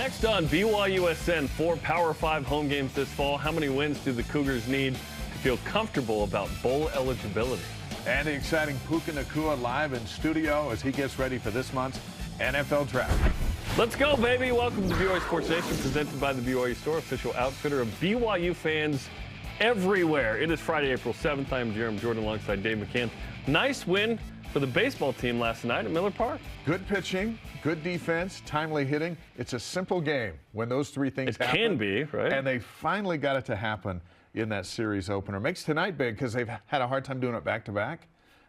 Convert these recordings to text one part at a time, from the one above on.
Next on BYUSN, 4 Power 5 home games this fall. How many wins do the Cougars need to feel comfortable about bowl eligibility? And the exciting Puka Nacua live in studio as he gets ready for this month's NFL Draft. Let's go, baby. Welcome to BYU Sports Nation, presented by the BYU Store, official outfitter of BYU fans everywhere. It is Friday, April 7th. I'm Jarom Jordan alongside Dave McCann. Nice win for the baseball team last night at Miller Park. Good pitching, good defense, timely hitting. It's a simple game when those three things happen. It can be, right? And they finally got it to happen in that series opener. Makes tonight big because they've had a hard time doing it back-to-back.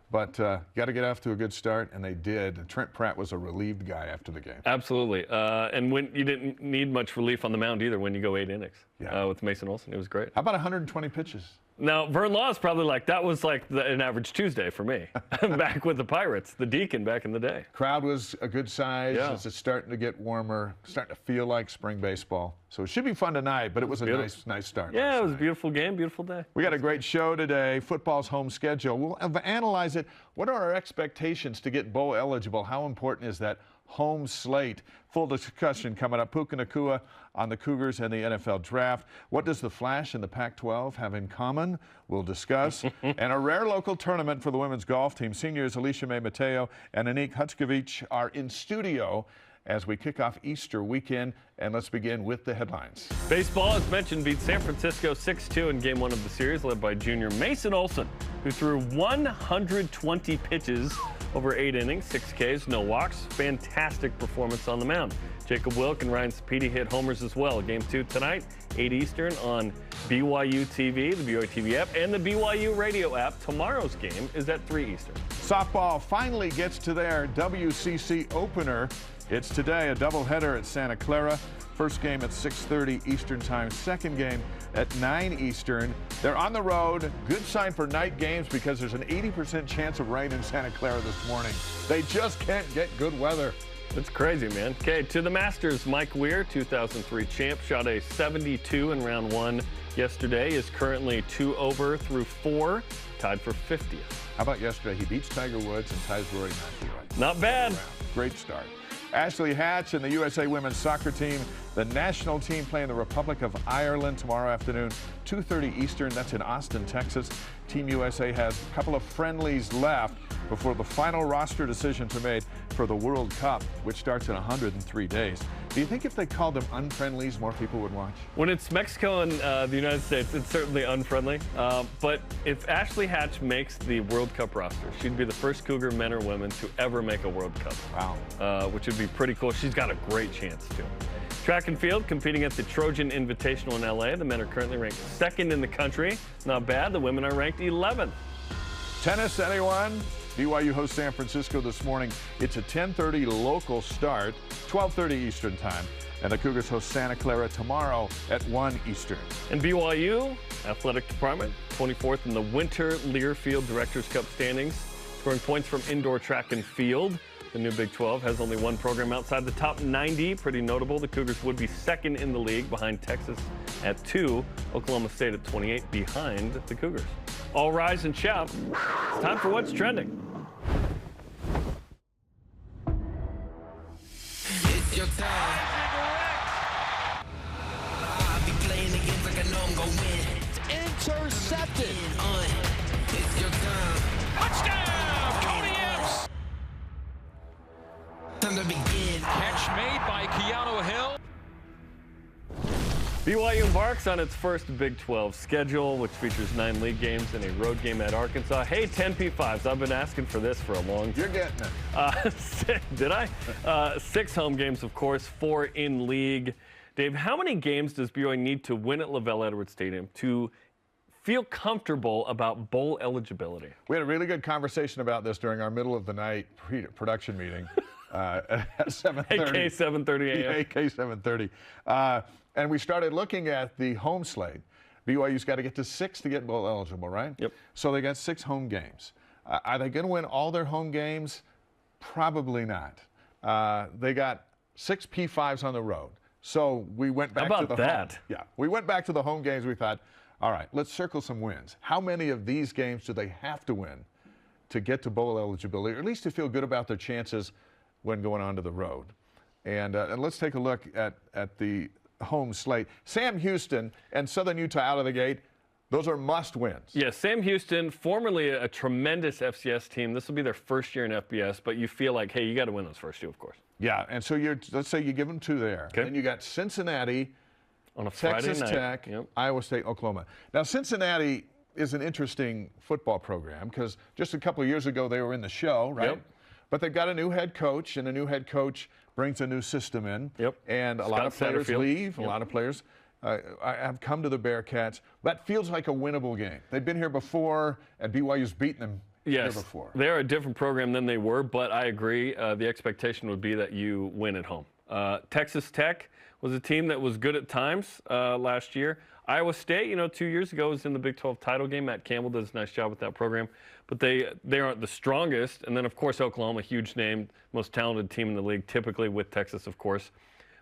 But got to get off to a good start, and they did. Trent Pratt was a relieved guy after the game. Absolutely. And when you didn't need much relief on the mound either when you go 8 innings with Mason Olson. It was great. How about 120 pitches? Now, Vern Law is probably like, that was like an average Tuesday for me. Back with the Pirates, the Deacon back in the day. Crowd was a good size. Yeah. It's starting to get warmer, starting to feel like spring baseball. So it should be fun tonight, but it was a nice start. Yeah, it was a beautiful game, beautiful day. We got a great show today. Football's home schedule. We'll analyze it. What are our expectations to get bowl eligible? How important is that home slate? Full discussion coming up. Puka Nacua on the Cougars and the NFL Draft. What does the Flash and the Pac-12 have in common? We'll discuss. And a rare local tournament for the women's golf team. Seniors Allysha, Mateo, and Annick Hackziewicz are in studio as we kick off Easter weekend. And let's begin with the headlines. Baseball, as mentioned, beat San Francisco 6-2 in Game 1 of the series, led by junior Mason Olson, who threw 120 pitches over 8 innings, 6 Ks, no walks. Fantastic performance on the mound. Jacob Wilk and Ryan Sapedi hit homers as well. Game 2 tonight, 8 Eastern on BYUtv, the BYUtv app, and the BYU radio app. Tomorrow's game is at 3 Eastern. Softball finally gets to their WCC opener. It's today, a doubleheader at Santa Clara. First game at 6:30 Eastern time. Second game at 9 Eastern. They're on the road. Good sign for night games because there's an 80% chance of rain in Santa Clara this morning. They just can't get good weather. That's crazy, man. Okay, to the Masters. Mike Weir, 2003 champ, shot a 72 in round 1 yesterday. Is currently 2 over through 4, tied for 50th. How about yesterday? He beats Tiger Woods and ties Rory McIlroy. Not bad. Great start. Ashley Hatch and the USA women's soccer team, the national team playing the Republic of Ireland tomorrow afternoon, 2:30 Eastern. That's in Austin, Texas. Team USA has a couple of friendlies left before the final roster decisions are made for the World Cup, which starts in 103 days. Do you think if they called them unfriendlies, more people would watch? When it's Mexico and the United States, it's certainly unfriendly. But if Ashley Hatch makes the World Cup roster, she'd be the first Cougar, men or women, to ever make a World Cup. Wow. Which would be pretty cool. She's got a great chance, too. Track and field, competing at the Trojan Invitational in LA. The men are currently ranked 2nd in the country. Not bad. The women are ranked 11th. Tennis, anyone? BYU hosts San Francisco this morning. It's a 10:30 local start, 12:30 Eastern time. And the Cougars host Santa Clara tomorrow at 1 Eastern. And BYU Athletic Department, 24th in the Winter Learfield Directors Cup standings, scoring points from indoor track and field. The new Big 12 has only one program outside the top 90. Pretty notable. The Cougars would be 2nd in the league behind Texas at 2, Oklahoma State at 28 behind the Cougars. All rise and shout. It's time for What's Trending. It's your time. I'll be playing the game like I know I'm gonna win. Intercepted. It's your time. Touchdown, Cody Epps. Time to begin. Catch made by Keanu Hill. BYU embarks on its first Big 12 schedule, which features 9 league games and a road game at Arkansas. Hey, 10 P5s. I've been asking for this for a long time. You're getting it. Did I? 6 home games, of course, 4 in league. Dave, how many games does BYU need to win at LaVell Edwards Stadium to feel comfortable about bowl eligibility? We had a really good conversation about this during our middle of the night production meeting at 7:30. AK 7:30 a.m. AK 7:30. And we started looking at the home slate. BYU's got to get to 6 to get bowl eligible, right? Yep. So they got 6 home games. Are they going to win all their home games? Probably not. They got 6 P5s on the road. So we went back to the that? We went back to the home games. We thought, all right, let's circle some wins. How many of these games do they have to win to get to bowl eligibility, or at least to feel good about their chances when going onto the road? And let's take a look at the home slate. Sam Houston and Southern Utah out of the gate. Those are must-wins. Yeah, Sam Houston, formerly a tremendous FCS team. This will be their first year in FBS, but you feel like, hey, you got to win those first two, of course. Yeah, and so let's say you give them 2 there. Okay. Then you got Cincinnati, On a Texas Friday night. Tech, Yep. Iowa State, Oklahoma. Now, Cincinnati is an interesting football program because just a couple of years ago they were in the show, right? Yep. But they've got a new head coach, and a new head coach brings a new system in. Yep. And a lot of players leave. A lot of players have come to the Bearcats. That feels like a winnable game. They've been here before, and BYU's beaten them here before. They're a different program than they were, but I agree. The expectation would be that you win at home. Texas Tech was a team that was good at times last year. Iowa State, 2 years ago, was in the Big 12 title game. Matt Campbell does a nice job with that program. But they aren't the strongest. And then, of course, Oklahoma, huge name, most talented team in the league, typically with Texas, of course.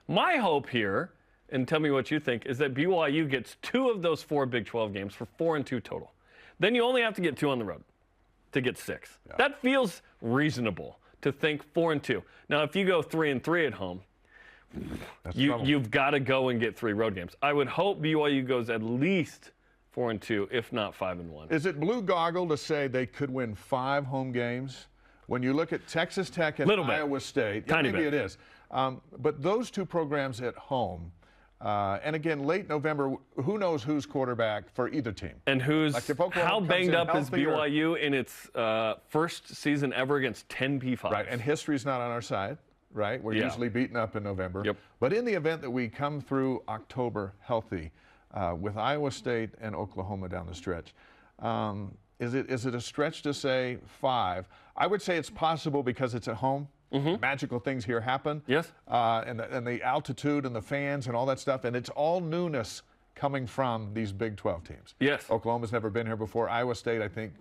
My hope here, and tell me what you think, is that BYU gets 2 of those 4 Big 12 games for 4-2 total. Then you only have to get 2 on the road to get 6. Yeah. That feels reasonable to think 4-2. Now, if you go 3-3 at home, you've got to go and get 3 road games. I would hope BYU goes at least 4-2, if not 5-1. Is it blue goggle to say they could win 5 home games? When you look at Texas Tech and Iowa State, maybe it is. But those 2 programs at home, and again, late November, who knows who's quarterback for either team? And how banged up is BYU in its first season ever against 10 P5s? Right, and history's not on our side. Right, we're usually beaten up in November. Yep. But in the event that we come through October healthy, with Iowa State and Oklahoma down the stretch, is it a stretch to say 5? I would say it's possible because it's at home. Mm-hmm. Magical things here happen. Yes. And the altitude and the fans and all that stuff, and it's all newness coming from these Big 12 teams. Yes. Oklahoma's never been here before. Iowa State, I think,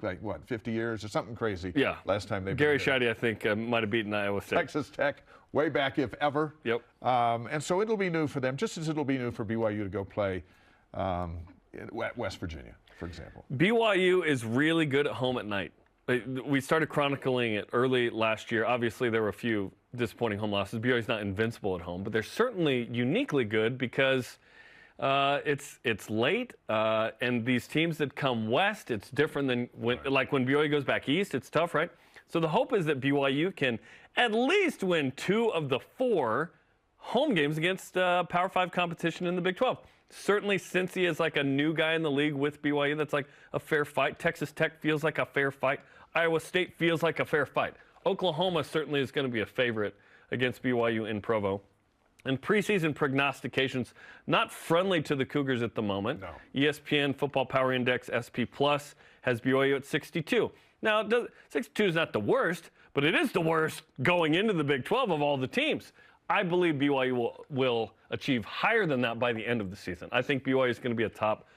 50 years or something crazy. Yeah. Last time they've Gary been here. Scheide, I think, might have beaten Iowa State. Texas Tech, way back if ever. Yep. And so it'll be new for them, just as it'll be new for BYU to go play in West Virginia, for example. BYU is really good at home at night. We started chronicling it early last year. Obviously, there were a few disappointing home losses. BYU's not invincible at home, but they're certainly uniquely good because it's late, and these teams that come west, it's different than when BYU goes back east. It's tough, right? So the hope is that BYU can at least win 2 of the 4 home games against Power 5 competition in the Big 12. Certainly, Cincy is like a new guy in the league with BYU. That's like a fair fight. Texas Tech feels like a fair fight. Iowa State feels like a fair fight. Oklahoma certainly is going to be a favorite against BYU in Provo. And preseason prognostications, not friendly to the Cougars at the moment. No. ESPN Football Power Index SP Plus has BYU at 62. Now, 62 is not the worst, but it is the worst going into the Big 12 of all the teams. I believe BYU will achieve higher than that by the end of the season. I think BYU is going to be a top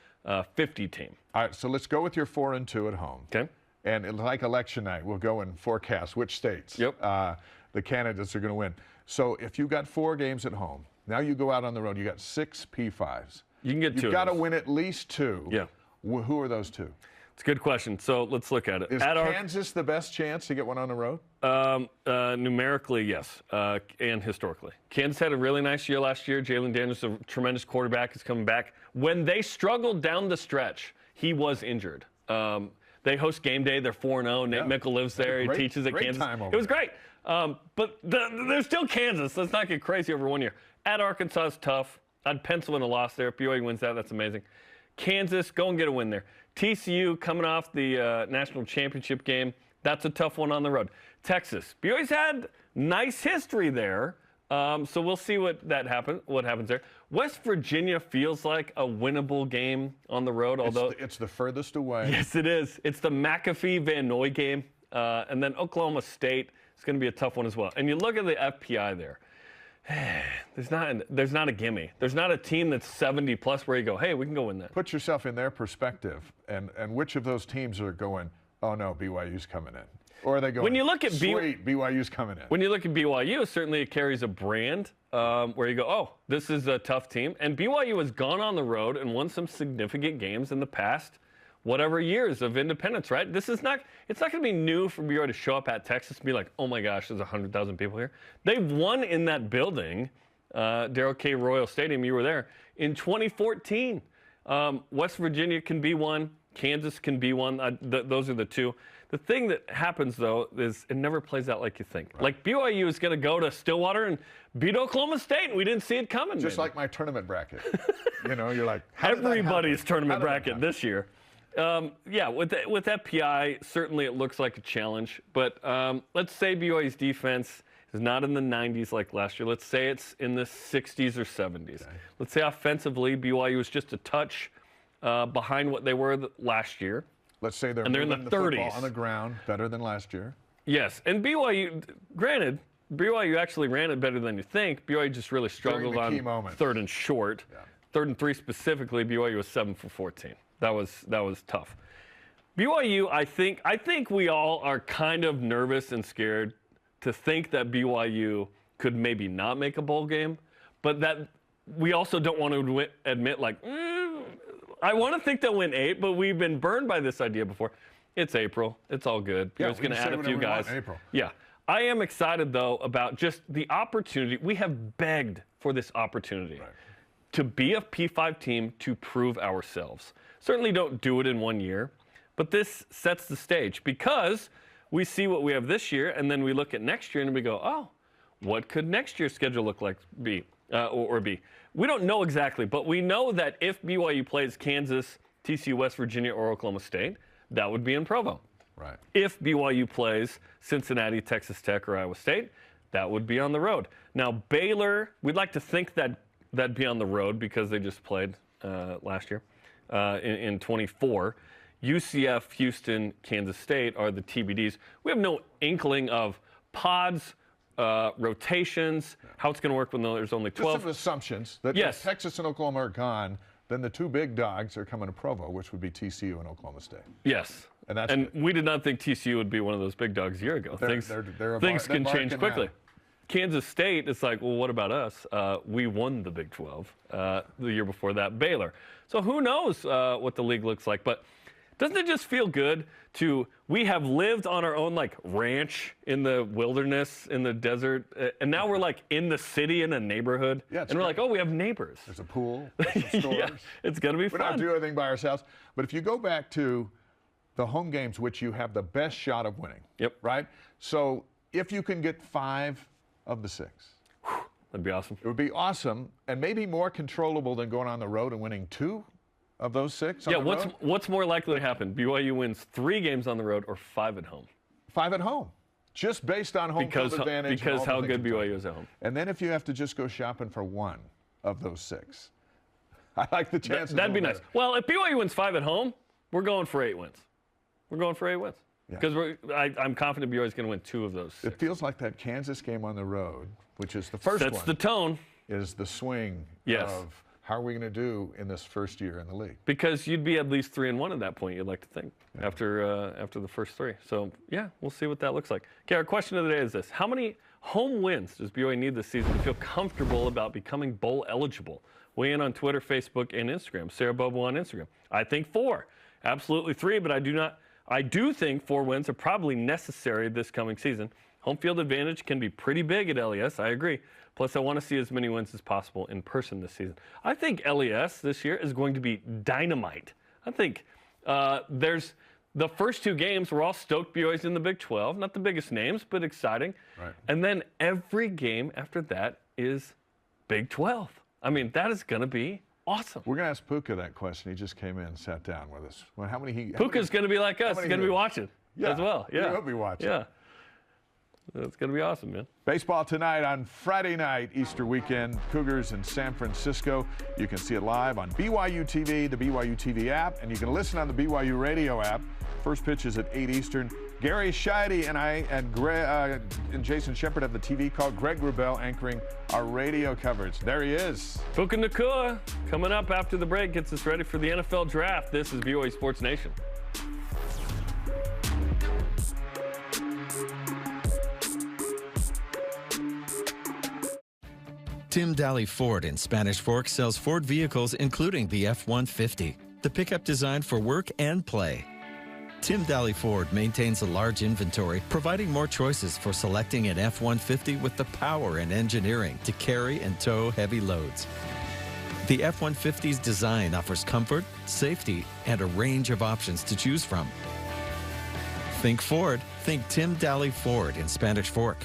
50 team. All right, so let's go with your 4-2 at home. Okay. And like election night, we'll go and forecast which states the candidates are going to win. So if you got 4 games at home, now you go out on the road, you got 6 P5s. You can get 2. You've got to win at least 2. Yeah. Who are those 2? It's a good question. So let's look at it. Is Kansas the best chance to get one on the road? Numerically, yes, and historically. Kansas had a really nice year last year. Jalen Daniels, a tremendous quarterback, is coming back. When they struggled down the stretch, he was injured. They host game day. They're 4-0. Nate Mickle lives there. He teaches at Kansas. It was great. But they're still Kansas. Let's not get crazy over 1 year. At Arkansas is tough. I'd pencil in a loss there. If BYU wins that, that's amazing. Kansas, go and get a win there. TCU coming off the national championship game. That's a tough one on the road. Texas, BYU's had nice history there. So we'll see what happens there. West Virginia feels like a winnable game on the road, although it's the furthest away. Yes, it is. It's the McAfee-Van Noy game. And then Oklahoma State is going to be a tough one as well. And you look at the FPI there. There's not a gimme. There's not a team that's 70+ where you go, hey, we can go win that. Put yourself in their perspective, and which of those teams are going, oh, no, BYU's coming in? Or are they going, when you look at sweet, BYU's coming in? When you look at BYU, certainly it carries a brand where you go, oh, this is a tough team. And BYU has gone on the road and won some significant games in the past whatever years of independence, right? It's not going to be new for BYU to show up at Texas and be like, oh my gosh, there's 100,000 people here. They've won in that building, Darrell K. Royal Stadium, you were there, in 2014. West Virginia can be one. Kansas can be one. Those are the two. The thing that happens, though, is it never plays out like you think. Right. Like BYU is going to go to Stillwater and beat Oklahoma State, and we didn't see it coming. Just like my tournament bracket. You know, you're like, everybody's tournament bracket this year. Yeah, with FPI, certainly it looks like a challenge. But let's say BYU's defense is not in the 90s like last year. Let's say it's in the 60s or 70s. Okay. Let's say offensively, BYU is just a touch behind what they were last year. Let's say they're in the 30s on the ground better than last year. Yes, and BYU, granted, BYU actually ran it better than you think. BYU just really struggled on third and short. Yeah. Third and 3 specifically, BYU was 7 for 14. That was tough. BYU, I think we all are kind of nervous and scared to think that BYU could maybe not make a bowl game, but that we also don't want to admit like, I want to think they'll win 8, but we've been burned by this idea before. It's April. It's all good. Yeah, it's going to add a few guys. April. Yeah. I am excited, though, about just the opportunity. We have begged for this opportunity to be a P5 team to prove ourselves. Certainly don't do it in 1 year, but this sets the stage because we see what we have this year, and then we look at next year and we go, oh, what could next year's schedule look like or be? We don't know exactly, but we know that if BYU plays Kansas, TCU, West Virginia, or Oklahoma State, that would be in Provo. Right. If BYU plays Cincinnati, Texas Tech, or Iowa State, that would be on the road. Now, Baylor, we'd like to think that that'd be on the road because they just played last year in 24. UCF, Houston, Kansas State are the TBDs. We have no inkling of pods, rotations, how it's going to work when there's only 12. Just some assumptions that if Texas and Oklahoma are gone, then the two big dogs are coming to Provo, which would be TCU and Oklahoma State. Yes. And we did not think TCU would be one of those big dogs a year ago. Things can change quickly. Kansas State, it's like, well, what about us? We won the Big 12 the year before that, Baylor. So who knows what the league looks like. But doesn't it just feel good we have lived on our own like ranch in the wilderness, in the desert, and now we're like in the city in a neighborhood. Yeah, and we're like, oh, we have neighbors. There's a pool, there's some stores. Yeah, it's going to be fun. We don't do anything by ourselves. But if you go back to the home games, which you have the best shot of winning. Yep. Right? So if you can get 5 of the 6. That'd be awesome. It would be awesome and maybe more controllable than going on the road and winning 2 of those 6 on the road. What's more likely to happen? BYU wins 3 games on the road or 5 at home? 5 at home. Just based on home field advantage. Because how good BYU is at home. And then if you have to just go shopping for 1 of those 6. I like the chances. That'd be nice. Well, if BYU wins 5 at home, we're going for 8 wins. We're going for 8 wins. Because I'm confident BYU is going to win 2 of those 6. It feels like that Kansas game on the road, which is the first one. Sets the tone. Is the swing of how are we going to do in this first year in the league? Because you'd be at least 3-1 at that point, you'd like to think, after the first 3. So, yeah, we'll see what that looks like. Okay, our question of the day is this. How many home wins does BYU need this season to feel comfortable about becoming bowl eligible? Weigh in on Twitter, Facebook, and Instagram. Sarah Bobo on Instagram. I think 4. Absolutely 3, but I do think 4 wins are probably necessary this coming season. Home field advantage can be pretty big at LES, I agree. Plus, I want to see as many wins as possible in person this season. I think LES this year is going to be dynamite. I think there's the first 2 games, we're all stoked BYU's in the Big 12. Not the biggest names, but exciting. Right. And then every game after that is Big 12. I mean, that is going to be awesome. We're going to ask Puka that question. He just came in and sat down with us. Well, Puka's going to be like us. He's going to be watching as well. Yeah. He'll be watching. Yeah. It's going to be awesome, man. Baseball tonight on Friday night, Easter weekend, Cougars in San Francisco. You can see it live on BYUtv, the BYUtv app, and you can listen on the BYU radio app. First pitch is at 8 Eastern. Gary Scheide and I and Jason Shepard have the TV call. Greg Wrubell anchoring our radio coverage. There he is. Puka Nacua coming up after the break gets us ready for the NFL draft. This is BYU Sports Nation. Tim Daly Ford in Spanish Fork sells Ford vehicles including the F-150. the pickup designed for work and play. Tim Daly Ford maintains a large inventory, providing more choices for selecting an F-150 with the power and engineering to carry and tow heavy loads. The F-150's design offers comfort, safety, and a range of options to choose from. Think Ford, think Tim Daly Ford in Spanish Fork.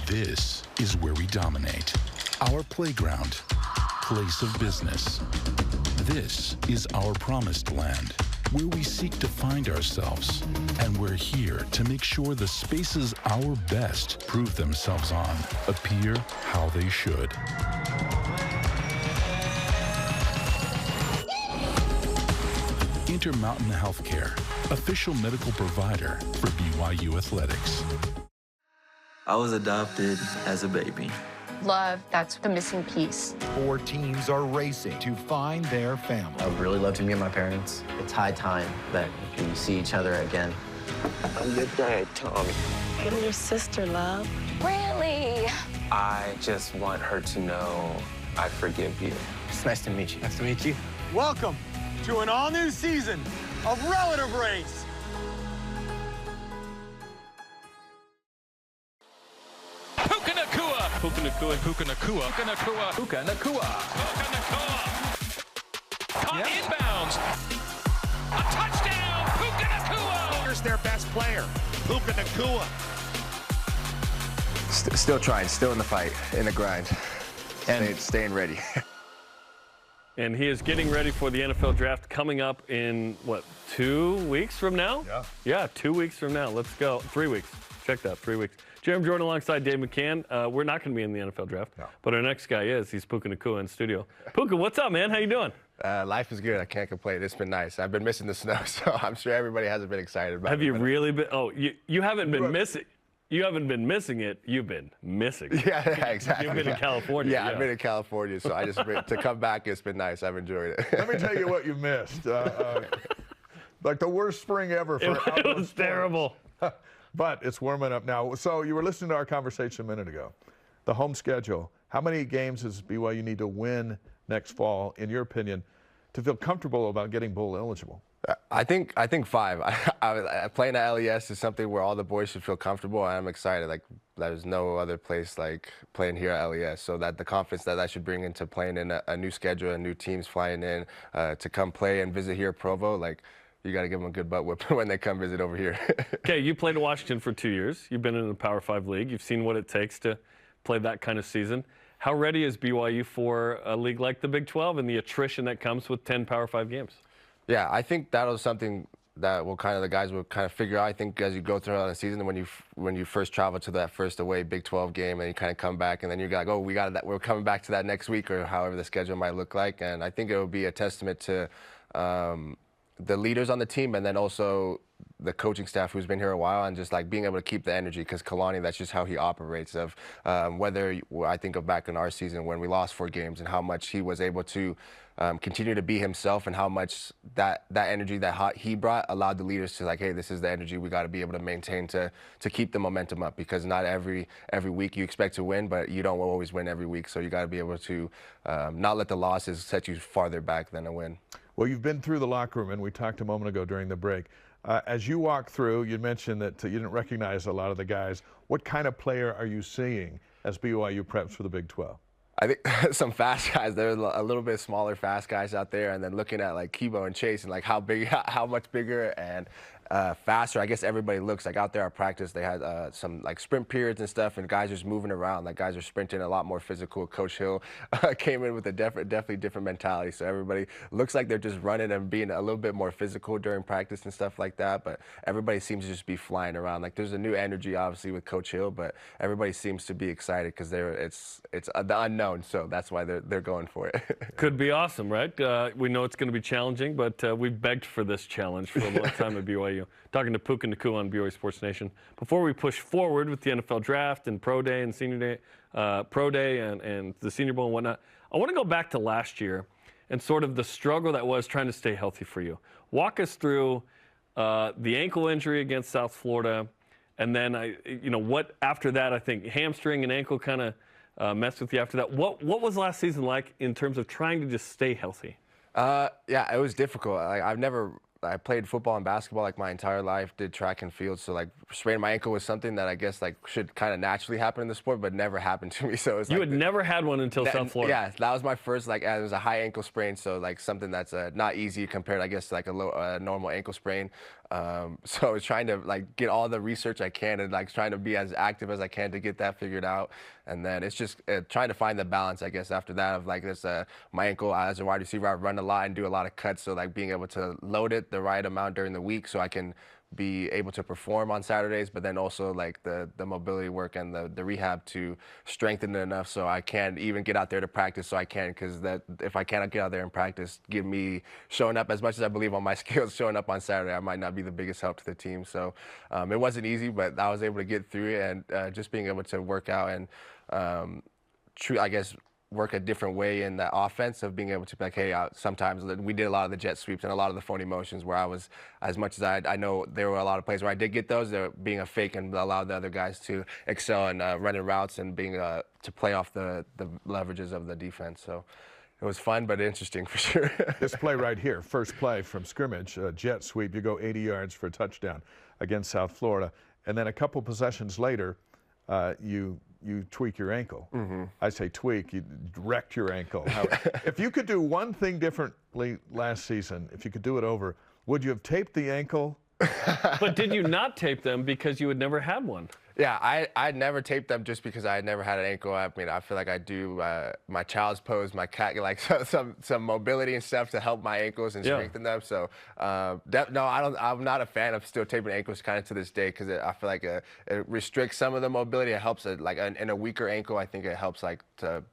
This is where we dominate. Our playground, place of business. This is our promised land, where we seek to find ourselves. And we're here to make sure the spaces our best prove themselves on appear how they should. Intermountain Healthcare, official medical provider for BYU Athletics. I was adopted as a baby. Love, that's the missing piece. 4 teams are racing to find their family. I would really love to meet my parents. It's high time that we see each other again. I'm your dad, Tommy. I'm your sister, love. Really? I just want her to know I forgive you. It's nice to meet you. Nice to meet you. Welcome to an all-new season of Relative Race. Puka Nacua. Puka Nacua. Puka Nacua. Puka Nacua. Puka Nacua. Puka Nacua. Caught inbounds. A touchdown. Puka Nacua. Here's their best player, Puka Nacua. Still trying, still in the fight, in the grind, and staying ready. And he is getting ready for the NFL draft coming up in, what, 2 weeks from now? Yeah, 2 weeks from now. Let's go. 3 weeks. Check that, 3 weeks. Jarom Jordan alongside Dave McCann. We're not going to be in the NFL draft, but our next guy is. He's Puka Nacua in studio. Puka, what's up, man? How you doing? Life is good. I can't complain. It's been nice. I've been missing the snow, so I'm sure everybody hasn't been excited about it. Have you really been? Oh, you haven't been missing. You haven't been missing it. You've been missing it. Yeah, exactly. You've been in California. Yeah, I've been in California, so I just to come back. It's been nice. I've enjoyed it. Let me tell you what you missed. Like the worst spring ever for outdoor It was sports. terrible. But it's warming up now. So you were listening to our conversation a minute ago. The home schedule. How many games does BYU need to win next fall, in your opinion, to feel comfortable about getting bowl eligible? I think 5. Playing at LES is something where all the boys should feel comfortable, and I'm excited. Like there's no other place like playing here at LES. So that the confidence that should bring into playing in a new schedule and new teams flying in to come play and visit here at Provo, like. You got to give them a good butt whip when they come visit over here. Okay, you played in Washington for 2 years. You've been in the Power 5 league. You've seen what it takes to play that kind of season. How ready is BYU for a league like the Big 12 and the attrition that comes with 10 Power 5 games? Yeah, I think that was something that the guys will kind of figure out. I think as you go throughout the season, when you first travel to that first away Big 12 game, and you kind of come back, and then you're like, oh, we're coming back to that next week, or however the schedule might look like. And I think it will be a testament to the leaders on the team, and then also the coaching staff who's been here a while, and just like being able to keep the energy, because Kalani, that's just how he operates. Of whether I think of back in our season when we lost 4 games, and how much he was able to continue to be himself, and how much that energy that he brought allowed the leaders to like, hey, this is the energy we got to be able to maintain to keep the momentum up, because not every week you expect to win, but you don't always win every week, so you got to be able to not let the losses set you farther back than a win. Well, you've been through the locker room, and we talked a moment ago during the break. As you walk through, you mentioned that you didn't recognize a lot of the guys. What kind of player are you seeing as BYU preps for the Big 12? I think some fast guys. There's a little bit smaller fast guys out there, and then looking at like Kibo and Chase, and like how much bigger and faster. I guess everybody looks like out there at practice. They had some like sprint periods and stuff, and guys just moving around. Like guys are sprinting a lot more physical. Coach Hill came in with a definitely different mentality. So everybody looks like they're just running and being a little bit more physical during practice and stuff like that. But everybody seems to just be flying around. Like there's a new energy obviously with Coach Hill, but everybody seems to be excited because it's the unknown. So that's why they're going for it. Could be awesome, right? We know it's going to be challenging, but we've begged for this challenge for a long time at BYU. Talking to Puka Nacua on BYU Sports Nation. Before we push forward with the NFL Draft and Pro Day and Senior Day, Pro Day and the Senior Bowl and whatnot, I want to go back to last year and sort of the struggle that was trying to stay healthy for you. Walk us through the ankle injury against South Florida, and then what after that. I think hamstring and ankle kind of messed with you after that. What was last season like in terms of trying to just stay healthy? Yeah, it was difficult. I played football and basketball like my entire life, did track and field, so like spraining my ankle was something that I guess like should kind of naturally happen in the sport, but never happened to me. So it was you had never had one until South Florida. Yeah, that was my first it was a high ankle sprain, so like something that's not easy compared, I guess, to like a normal ankle sprain. So I was trying to like get all the research I can and like trying to be as active as I can to get that figured out. And then it's just trying to find the balance, I guess, after that of like this, my ankle as a wide receiver, I run a lot and do a lot of cuts. So like being able to load it the right amount during the week so I can be able to perform on Saturdays, but then also like the mobility work and the rehab to strengthen it enough so I can even get out there to practice so I can, because that if I cannot get out there and practice, give me showing up as much as I believe on my skills, showing up on Saturday, I might not be the biggest help to the team. So it wasn't easy, but I was able to get through it, and just being able to work out and I guess work a different way in the offense of being able to be like, hey, sometimes we did a lot of the jet sweeps and a lot of the phony motions where I was, as much as I know there were a lot of plays where I did get those, they're being a fake and allowed the other guys to excel in running routes and being to play off the leverages of the defense. So it was fun, but interesting for sure. This play right here, first play from scrimmage, jet sweep, you go 80 yards for a touchdown against South Florida. And then a couple possessions later, you tweak your ankle. Mm-hmm. I say tweak, you wrecked your ankle. If you could do one thing differently last season, if you could do it over, would you have taped the ankle? But did you not tape them because you had never had one? Yeah, I'd never taped them just because I had never had an ankle. I mean, I feel like I do my child's pose, my cat, like some mobility and stuff to help my ankles and strengthen them. So no, I'm not a fan of still taping ankles kind of to this day, because I feel like it restricts some of the mobility. It helps like in a weaker ankle, I think it helps like to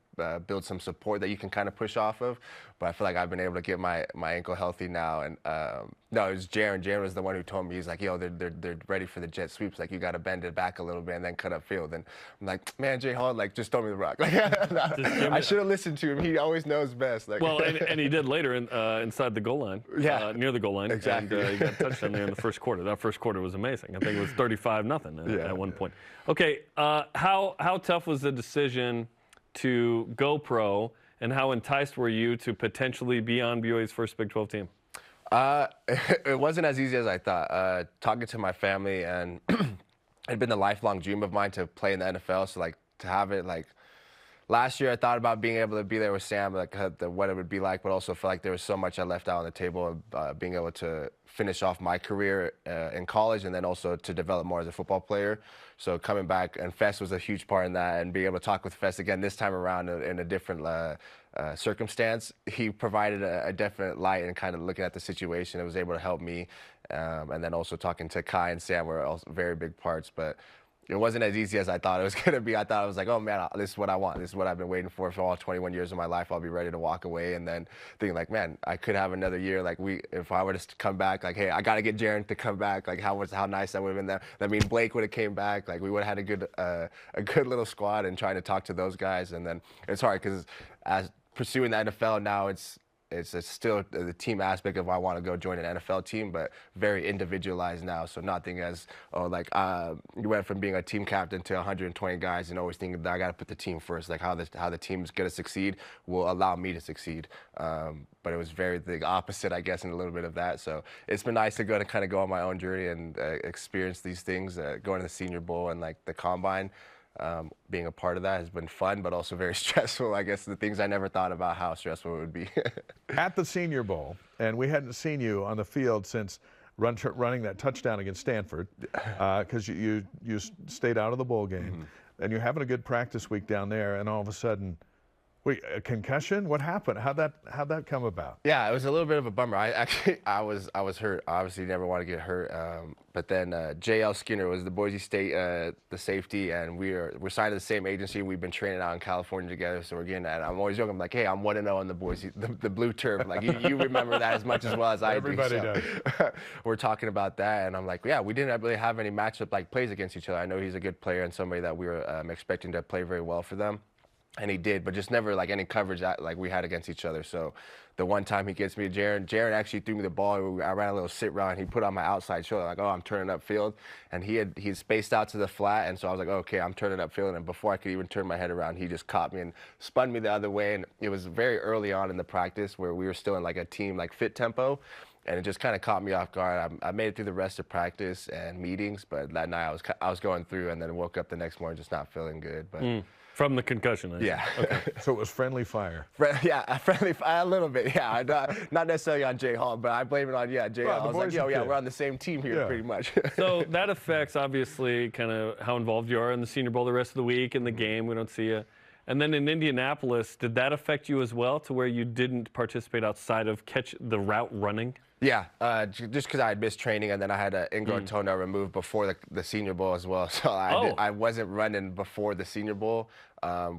build some support that you can kind of push off of. But I feel like I've been able to get my ankle healthy now. And no, it was Jarom. Jarom was the one who told me, he's like, yo, they're ready for the jet sweeps. Like, you got to bend it back a little bit and then cut up field. And I'm like, man, Jay Hall, like, just throw me the rock. Like, I should have listened to him. He always knows best. Like, well, and he did later inside the goal line. Yeah. Near the goal line. Exactly. And he got a touchdown there in the first quarter. That first quarter was amazing. I think it was 35-0 at one point. Okay, how tough was the decision to go pro, and how enticed were you to potentially be on BYU's first Big 12 team? It wasn't as easy as I thought. Talking to my family, and it had been a lifelong dream of mine to play in the NFL. So like to have it, like last year I thought about being able to be there with Sam, like what it would be like, but also felt like there was so much I left out on the table of being able to finish off my career in college, and then also to develop more as a football player. So coming back, and Fess was a huge part in that, and being able to talk with Fess again this time around in a different circumstance, he provided a definite light and kind of looking at the situation. It was able to help me, and then also talking to Kai and Sam were also very big parts. But it wasn't as easy as I thought it was going to be. I thought I was like, oh man, this is what I want. This is what I've been waiting for all 21 years of my life. I'll be ready to walk away. And then thinking like, man, I could have another year. Like if I were to come back, like, hey, I got to get Jaron to come back. Like how nice that would have been there. I mean, Blake would have came back. Like we would have had a good little squad, and trying to talk to those guys. And then it's hard because as pursuing the NFL now, it's still the team aspect of I want to go join an NFL team, but very individualized now. So nothing as, you went from being a team captain to 120 guys and always thinking that I got to put the team first, like how the team's going to succeed will allow me to succeed. But it was very the opposite, I guess, in a little bit of that. So it's been nice to kind of go on my own journey and experience these things, going to the Senior Bowl and like the Combine. Being a part of that has been fun, but also very stressful. I guess the things I never thought about how stressful it would be. At the Senior Bowl, and we hadn't seen you on the field since running that touchdown against Stanford because you stayed out of the bowl game, and you're having a good practice week down there, and all of a sudden, wait, a concussion? What happened? How'd that come about? Yeah, it was a little bit of a bummer. I was hurt. Obviously, never want to get hurt. But then J.L. Skinner was the Boise State the safety, and we're signed to the same agency. We've been training out in California together, so we're getting that. I'm always joking. I'm like, hey, I'm 1-0 on the Boise, the blue turf. Like you remember that as much as well as I do. Everybody does. We're talking about that, and I'm like, yeah, we didn't really have any matchup like plays against each other. I know he's a good player and somebody that we were expecting to play very well for them. And he did, but just never like any coverage that like we had against each other. So the one time he gets me, Jaron actually threw me the ball. I ran a little sit route. He put on my outside shoulder, like, oh, I'm turning upfield. And he spaced out to the flat, and so I was like, okay, I'm turning upfield. And before I could even turn my head around, he just caught me and spun me the other way. And it was very early on in the practice where we were still in like a team like fit tempo. And it just kind of caught me off guard. I made it through the rest of practice and meetings, but that night I was going through, and then woke up the next morning just not feeling good. But. From the concussion, yeah. Okay. So it was friendly fire. Yeah, friendly fire a little bit. Yeah, not necessarily on Jay Hall, but I blame it on Jay Hall. I was like, yeah, we're on the same team here, pretty much. So that affects obviously kind of how involved you are in the Senior Bowl the rest of the week in the game. We don't see you. And then in Indianapolis, did that affect you as well, to where you didn't participate outside of catch the route running? Yeah, just because I had missed training, and then I had an ingrown toenail removed before the Senior Bowl as well. So I wasn't running before the Senior Bowl,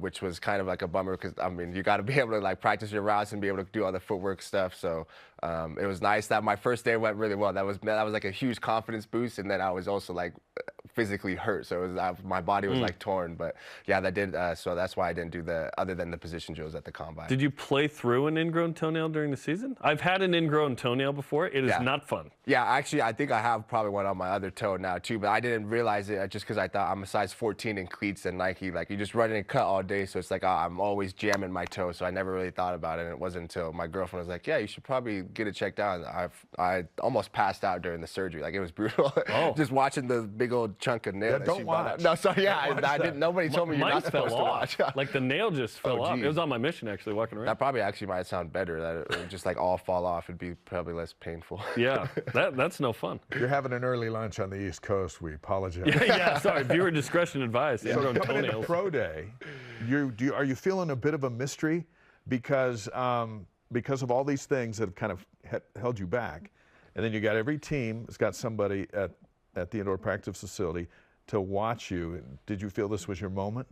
which was kind of like a bummer because, I mean, you got to be able to like practice your routes and be able to do all the footwork stuff. So it was nice that my first day went really well. That was like a huge confidence boost, and then I was also like physically hurt, so it was, my body was like torn. But yeah, that did. So that's why I didn't do other than the position drills at the combine. Did you play through an ingrown toenail during the season? I've had an ingrown toenail before. It is not fun. Yeah, actually, I think I have probably one on my other toe now too, but I didn't realize it just because I thought I'm a size 14 in cleats and Nike. Like, you just run in and cut all day, so it's like I'm always jamming my toe, so I never really thought about it. And it wasn't until my girlfriend was like, yeah, you should probably get it checked out. And I almost passed out during the surgery. Like, it was brutal. Just watching the big old chunk of nail. Yeah, don't watch. No, sorry, I didn't. Nobody told me you're not supposed to watch. Like, the nail just fell off. It was on my mission, actually, walking around. That probably actually might sound better, that it would just like all fall off. It'd be probably less painful. Yeah, that's no fun. If you're having an early lunch on the East Coast, we apologize. Yeah, sorry. Viewer discretion advised. So coming into pro day, are you feeling a bit of a mystery because of all these things that have kind of held you back, and then you got every team has got somebody at the indoor practice facility to watch you. Did you feel this was your moment?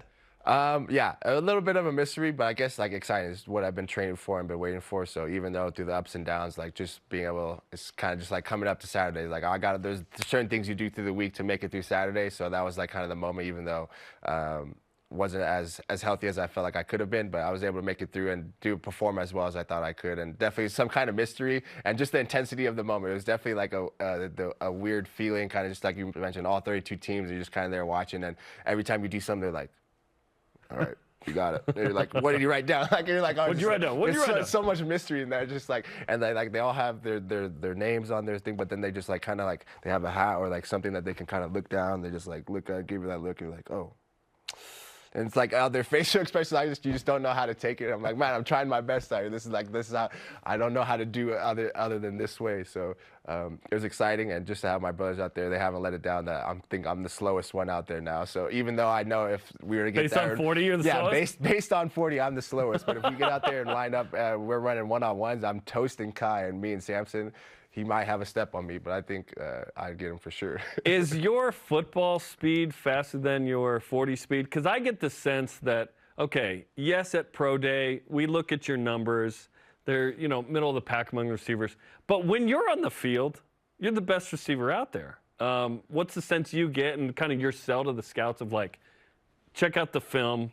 Yeah, a little bit of a mystery, but I guess like exciting is what I've been training for and been waiting for. So even though through the ups and downs, like just being able, it's kind of just like coming up to Saturday. Like there's certain things you do through the week to make it through Saturday. So that was like kind of the moment, even though wasn't as healthy as I felt like I could have been, but I was able to make it through and perform as well as I thought I could. And definitely some kind of mystery and just the intensity of the moment. It was definitely like a weird feeling, kind of just like you mentioned, all 32 teams are just kind of there watching, and every time you do something, they're like, all right, you got it. And you're like, what did you write down? Like, you're like, oh, what'd you write down? What did you write down? So much mystery in there, just like, and they all have their names on their thing, but then they just like kind of like they have a hat or like something that they can kind of look down. They just like look at, give you that look, and you're like, oh. And it's like their facial expressions, you just don't know how to take it. I'm like, man, I'm trying my best out here. This is how I don't know how to do it other than this way. So it was exciting, and just to have my brothers out there, they haven't let it down. That I think I'm the slowest one out there now. So even though I know if we were to get based on 40, you're the slowest? Yeah, based on 40, I'm the slowest. But if we get out there and line up, we're running one-on-ones. I'm toasting Kai, and me and Samson. He might have a step on me, but I think I'd get him for sure. Is your football speed faster than your 40 speed? Because I get the sense that, okay, yes, at pro day, we look at your numbers. They're, middle of the pack among the receivers. But when you're on the field, you're the best receiver out there. What's the sense you get and kind of your sell to the scouts of like, check out the film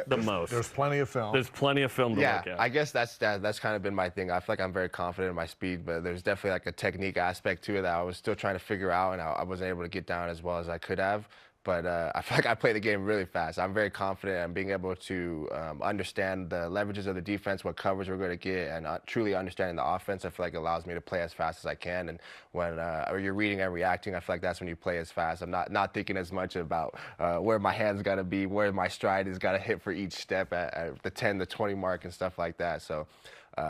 the most? There's plenty of film. There's plenty of film to look at. Yeah, I guess that's kind of been my thing. I feel like I'm very confident in my speed, but there's definitely like a technique aspect to it that I was still trying to figure out, and I wasn't able to get down as well as I could have. But I feel like I play the game really fast. I'm very confident in being able to understand the leverages of the defense, what coverage we're going to get, and truly understanding the offense. I feel like it allows me to play as fast as I can. And when you're reading and reacting, I feel like that's when you play as fast. I'm not thinking as much about where my hands got to be, where my stride has got to hit for each step at the 10, the 20 mark and stuff like that. So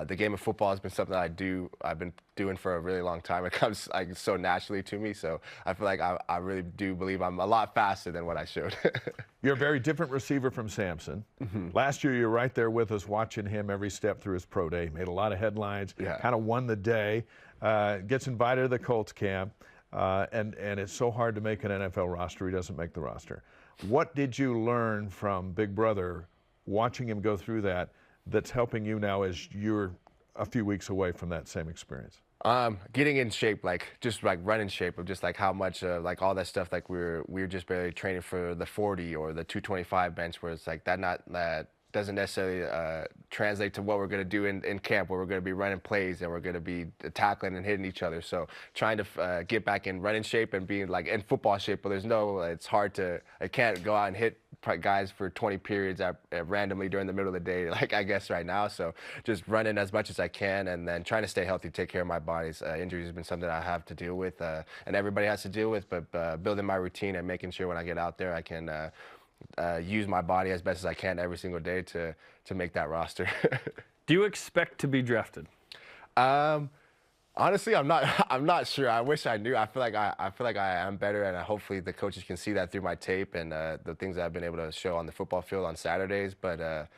the game of football has been something I've been doing for a really long time. It comes like so naturally to me. So I feel like I really do believe I'm a lot faster than what I showed. You're a very different receiver from Samson. Last year, you were right there with us watching him every step through his pro day. Made a lot of headlines, kind of won the day, gets invited to the Colts camp, and it's so hard to make an NFL roster. He doesn't make the roster. What did you learn from Big Brother, watching him go through that's helping you now as you're a few weeks away from that same experience? Getting in shape, just running shape of just like how much like all that stuff, like we're just barely training for the 40 or the 225 bench, where it's like that doesn't necessarily translate to what we're going to do in camp, where we're going to be running plays and we're going to be tackling and hitting each other. So trying to get back in running shape and being like in football shape, but it's hard to, I can't go out and hit guys for 20 periods randomly during the middle of the day, like I guess right now. So just running as much as I can and then trying to stay healthy, take care of my bodies. Injuries has been something I have to deal with and everybody has to deal with, but building my routine and making sure when I get out there I can use my body as best as I can every single day to make that roster. Do you expect to be drafted? Honestly, I'm not sure. I wish I knew. I feel like I am better, and hopefully the coaches can see that through my tape and the things that I've been able to show on the football field on Saturdays. But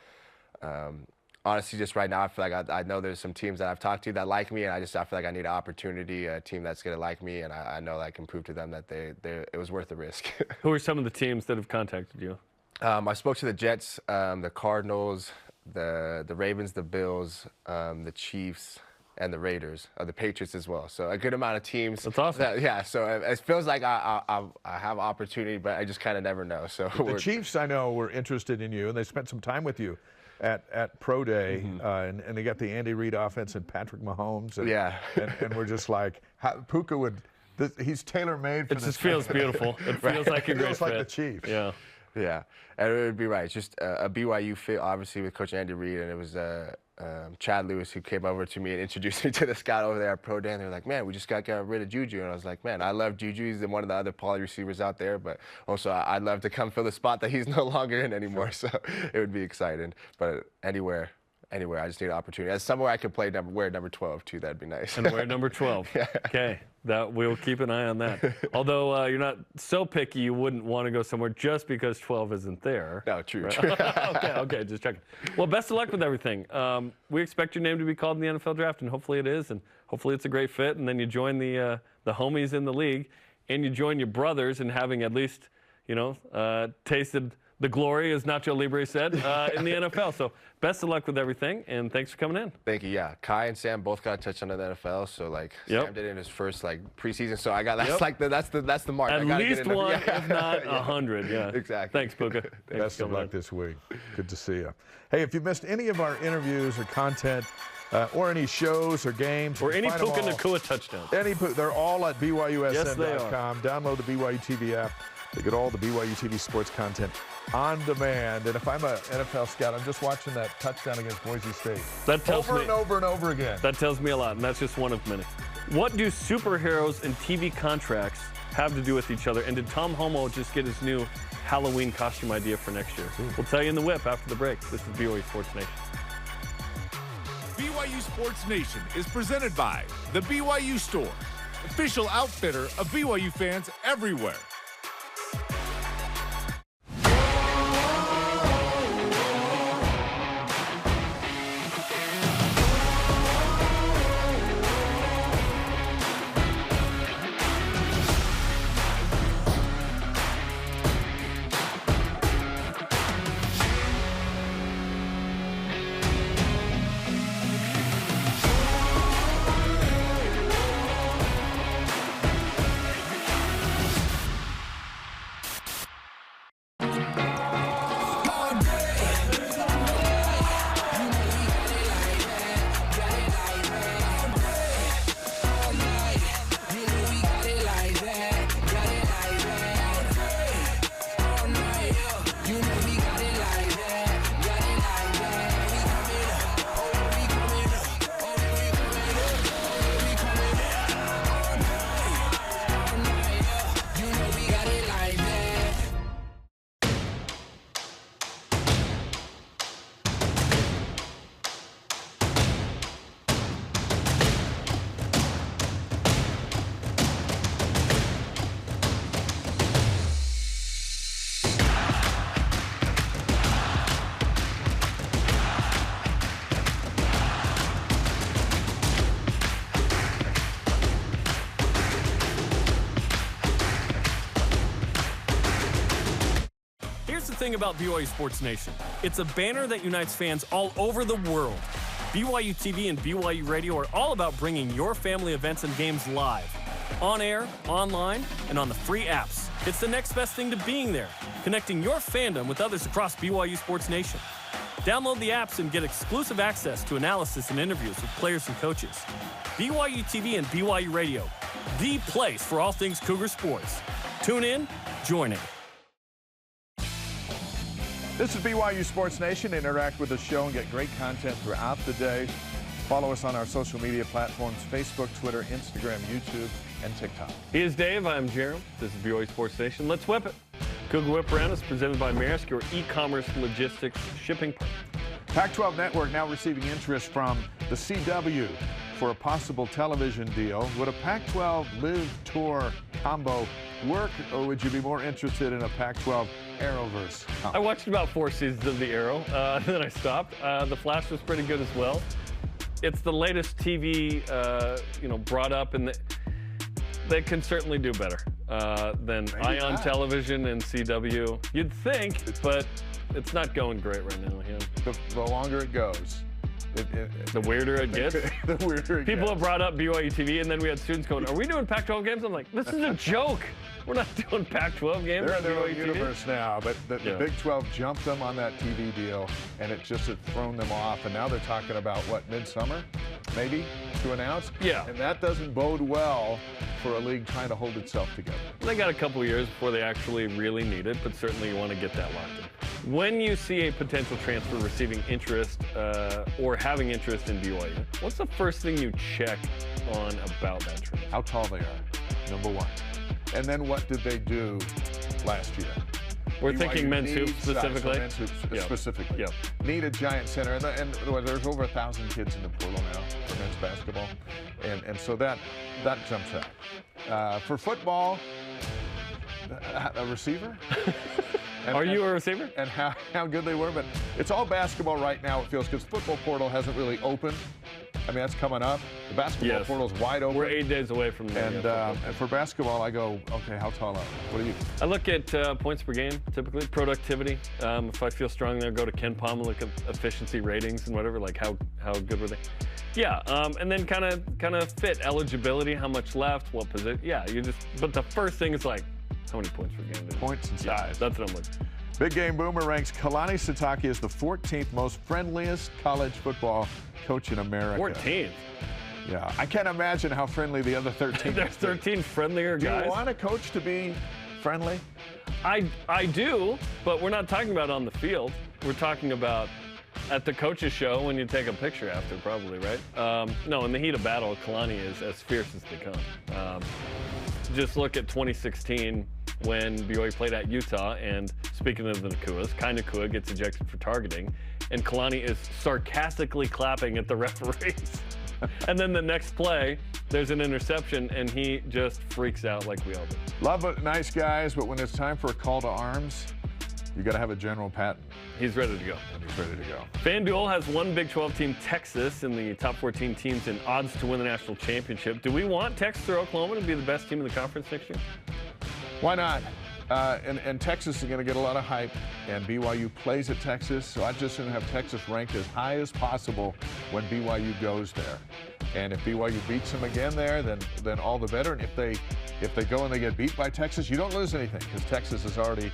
honestly, just right now, I feel like I know there's some teams that I've talked to that like me, and I feel like I need an opportunity, a team that's going to like me, and I know that I can prove to them that it was worth the risk. Who are some of the teams that have contacted you? I spoke to the Jets, the Cardinals, the Ravens, the Bills, the Chiefs, and the Raiders, the Patriots as well. So a good amount of teams. That's awesome. So it feels like I have opportunity, but I just kind of never know. So the Chiefs, I know, were interested in you, and they spent some time with you at Pro Day, and they got the Andy Reid offense and Patrick Mahomes. And, and we're just like, Puka would, he's tailor-made for this. It just feels beautiful. It feels like a great fit. Feels like the Chiefs. Yeah. Yeah, and it would be right. It's just a BYU fit, obviously, with Coach Andy Reid, and it was Chad Lewis who came over to me and introduced me to the scout over there at Pro Day. And they were like, man, we just got rid of Juju. And I was like, man, I love Juju. He's one of the other poly receivers out there, but also I'd love to come fill the spot that he's no longer in anymore. So it would be exciting. But anywhere, I just need an opportunity. As somewhere I could play wear number 12 too, that'd be nice. And wear number 12. Yeah. Okay, we'll keep an eye on that. Although you're not so picky, you wouldn't want to go somewhere just because 12 isn't there. No, true. Right? Okay, just checking. Well, best of luck with everything. We expect your name to be called in the NFL draft, and hopefully it is, and hopefully it's a great fit. And then you join the homies in the league, and you join your brothers in having at least, tasted the glory, as Nacho Libre said, in the NFL. So best of luck with everything, and thanks for coming in. Thank you. Yeah, Kai and Sam both got a touch on the NFL. So Sam did it in his first preseason. So I got that's the mark. At least one, if not 100. Yeah, exactly. Thanks, Puka. Best of luck this week. Good to see you. Hey, if you missed any of our interviews or content, or any shows or games, or any Puka Nacua touchdowns, they're all at BYUSN.com. Yes, they are. Download the BYUtv app. They get all the BYUtv sports content on demand. And if I'm an NFL scout, I'm just watching that touchdown against Boise State. That tells over me, and over and over again. That tells me a lot, and that's just one of many. What do superheroes and TV contracts have to do with each other? And did Tom Homo just get his new Halloween costume idea for next year? We'll tell you in the whip after the break. This is BYU Sports Nation. BYU Sports Nation is presented by the BYU Store, official outfitter of BYU fans everywhere. thing about BYU Sports Nation. It's a banner that unites fans all over the world. BYUtv and BYU Radio are all about bringing your family events and games live. On air, online, and on the free apps. It's the next best thing to being there, connecting your fandom with others across BYU Sports Nation. Download the apps and get exclusive access to analysis and interviews with players and coaches. BYUtv and BYU Radio, the place for all things Cougar sports. Tune in, join in. This is BYU Sports Nation. Interact with the show and get great content throughout the day. Follow us on our social media platforms, Facebook, Twitter, Instagram, YouTube, and TikTok. He is Dave. I'm Jarom. This is BYU Sports Nation. Let's whip it. Cougar Whip Around is presented by Maersk, your e-commerce logistics shipping partner. Pac-12 Network now receiving interest from the CW for a possible television deal. Would a Pac-12 Live Tour combo work, or would you be more interested in a Pac-12 Arrowverse combo? I watched about 4 seasons of the Arrow, then I stopped. The Flash was pretty good as well. It's the latest TV, brought up, and they can certainly do better than Ion Television and CW. You'd think, but it's not going great right now. Yeah. The longer it goes, the weirder it gets. The weirder it People gets. have brought up BYUtv, and then we had students going, "Are we doing Pac-12 games?" I'm like, "This is a joke. We're not doing Pac-12 games." They're in their own BYUtv. universe now, but the Big 12 jumped them on that TV deal, and it just had thrown them off. And now they're talking about, what, midsummer, maybe, to announce? Yeah. And that doesn't bode well for a league trying to hold itself together. They got a couple years before they actually really need it, but certainly you want to get that locked in. When you see a potential transfer receiving interest or having interest in BYU, what's the first thing you check on about that transfer? How tall they are, number one. And then what did they do last year? We're thinking men's hoops specifically. So men's hoops specifically. Yep. Need a giant center. And there's over 1,000 kids in the portal now for men's basketball. And so that jumps out. For football, a receiver? Are you a receiver? And how good they were. But it's all basketball right now, it feels, because football portal hasn't really opened. I mean, that's coming up. The basketball portal's wide open. We're 8 days away from that. And for basketball, I go, okay, how tall are you? What do you? I look at points per game, typically, productivity. If I feel strong there, go to Ken Palm and look at efficiency ratings and whatever, like how good were they? Yeah, and then kind of fit eligibility, how much left, what position. Yeah, but the first thing is like, how many points per game? Points and size. That's what I'm looking for. Big Game Boomer ranks Kalani Sitake as the 14th most friendliest college football coach in America. 14th? Yeah, I can't imagine how friendly the other 13 There's 13 friendlier guys. Do you want a coach to be friendly? I do, but we're not talking about on the field. We're talking about at the coach's show when you take a picture after, probably, right? No, in the heat of battle, Kalani is as fierce as they come. Just look at 2016 when BYU played at Utah, and speaking of the Nacuas, Kai Nacua gets ejected for targeting, and Kalani is sarcastically clapping at the referees. And then the next play, there's an interception, and he just freaks out like we all do. Love it, nice guys, but when it's time for a call to arms, you got to have a General Patton. He's ready to go. He's ready to go. FanDuel has one Big 12 team, Texas, in the top 14 teams in odds to win the national championship. Do we want Texas or Oklahoma to be the best team in the conference next year? Why not? And Texas is going to get a lot of hype, and BYU plays at Texas, so I just going to have Texas ranked as high as possible when BYU goes there. And if BYU beats them again there, then all the better. And if they go and they get beat by Texas, you don't lose anything, because Texas is already,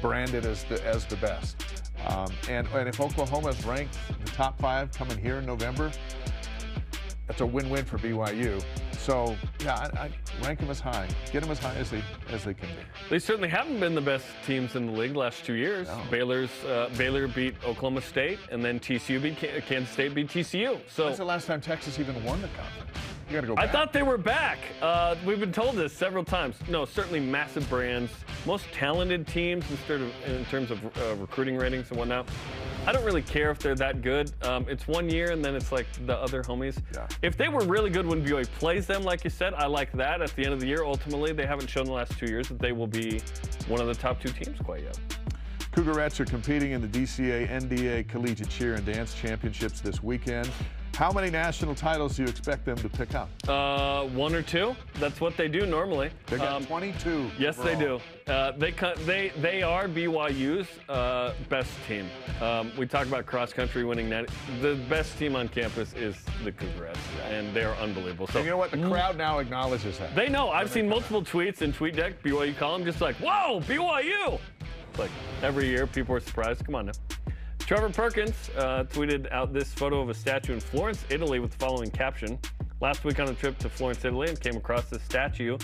branded as the best. And if Oklahoma's ranked the top 5 coming here in November, that's a win-win for BYU. So, yeah, I rank them as high. Get them as high as they can be. They certainly haven't been the best teams in the league the last 2 years. No. Baylor beat Oklahoma State, and then TCU beat Kansas State beat TCU. So when's the last time Texas even won the conference? You got to go back. I thought they were back. We've been told this several times. No, certainly massive brands, most talented teams in terms of recruiting ratings and whatnot. I don't really care if they're that good. It's 1 year, and then it's like the other homies. Yeah. If they were really good when BYU plays them, like you said, I like that. At the end of the year, ultimately, they haven't shown the last 2 years that they will be one of the top 2 teams quite yet. Cougarettes are competing in the DCA NDA Collegiate Cheer and Dance Championships this weekend. How many national titles do you expect them to pick up? 1 or 2. That's what they do normally. They got 22. Yes, they do. They are BYU's best team. We talk about cross country winning that. The best team on campus is the Cougarettes, and they're unbelievable. So and you know what? The crowd now acknowledges that. They know. I've seen multiple tweets in TweetDeck, BYU column, just like, whoa, BYU! It's like every year people are surprised. Come on now. Trevor Perkins tweeted out this photo of a statue in Florence, Italy with the following caption. Last week on a trip to Florence, Italy, and came across this statue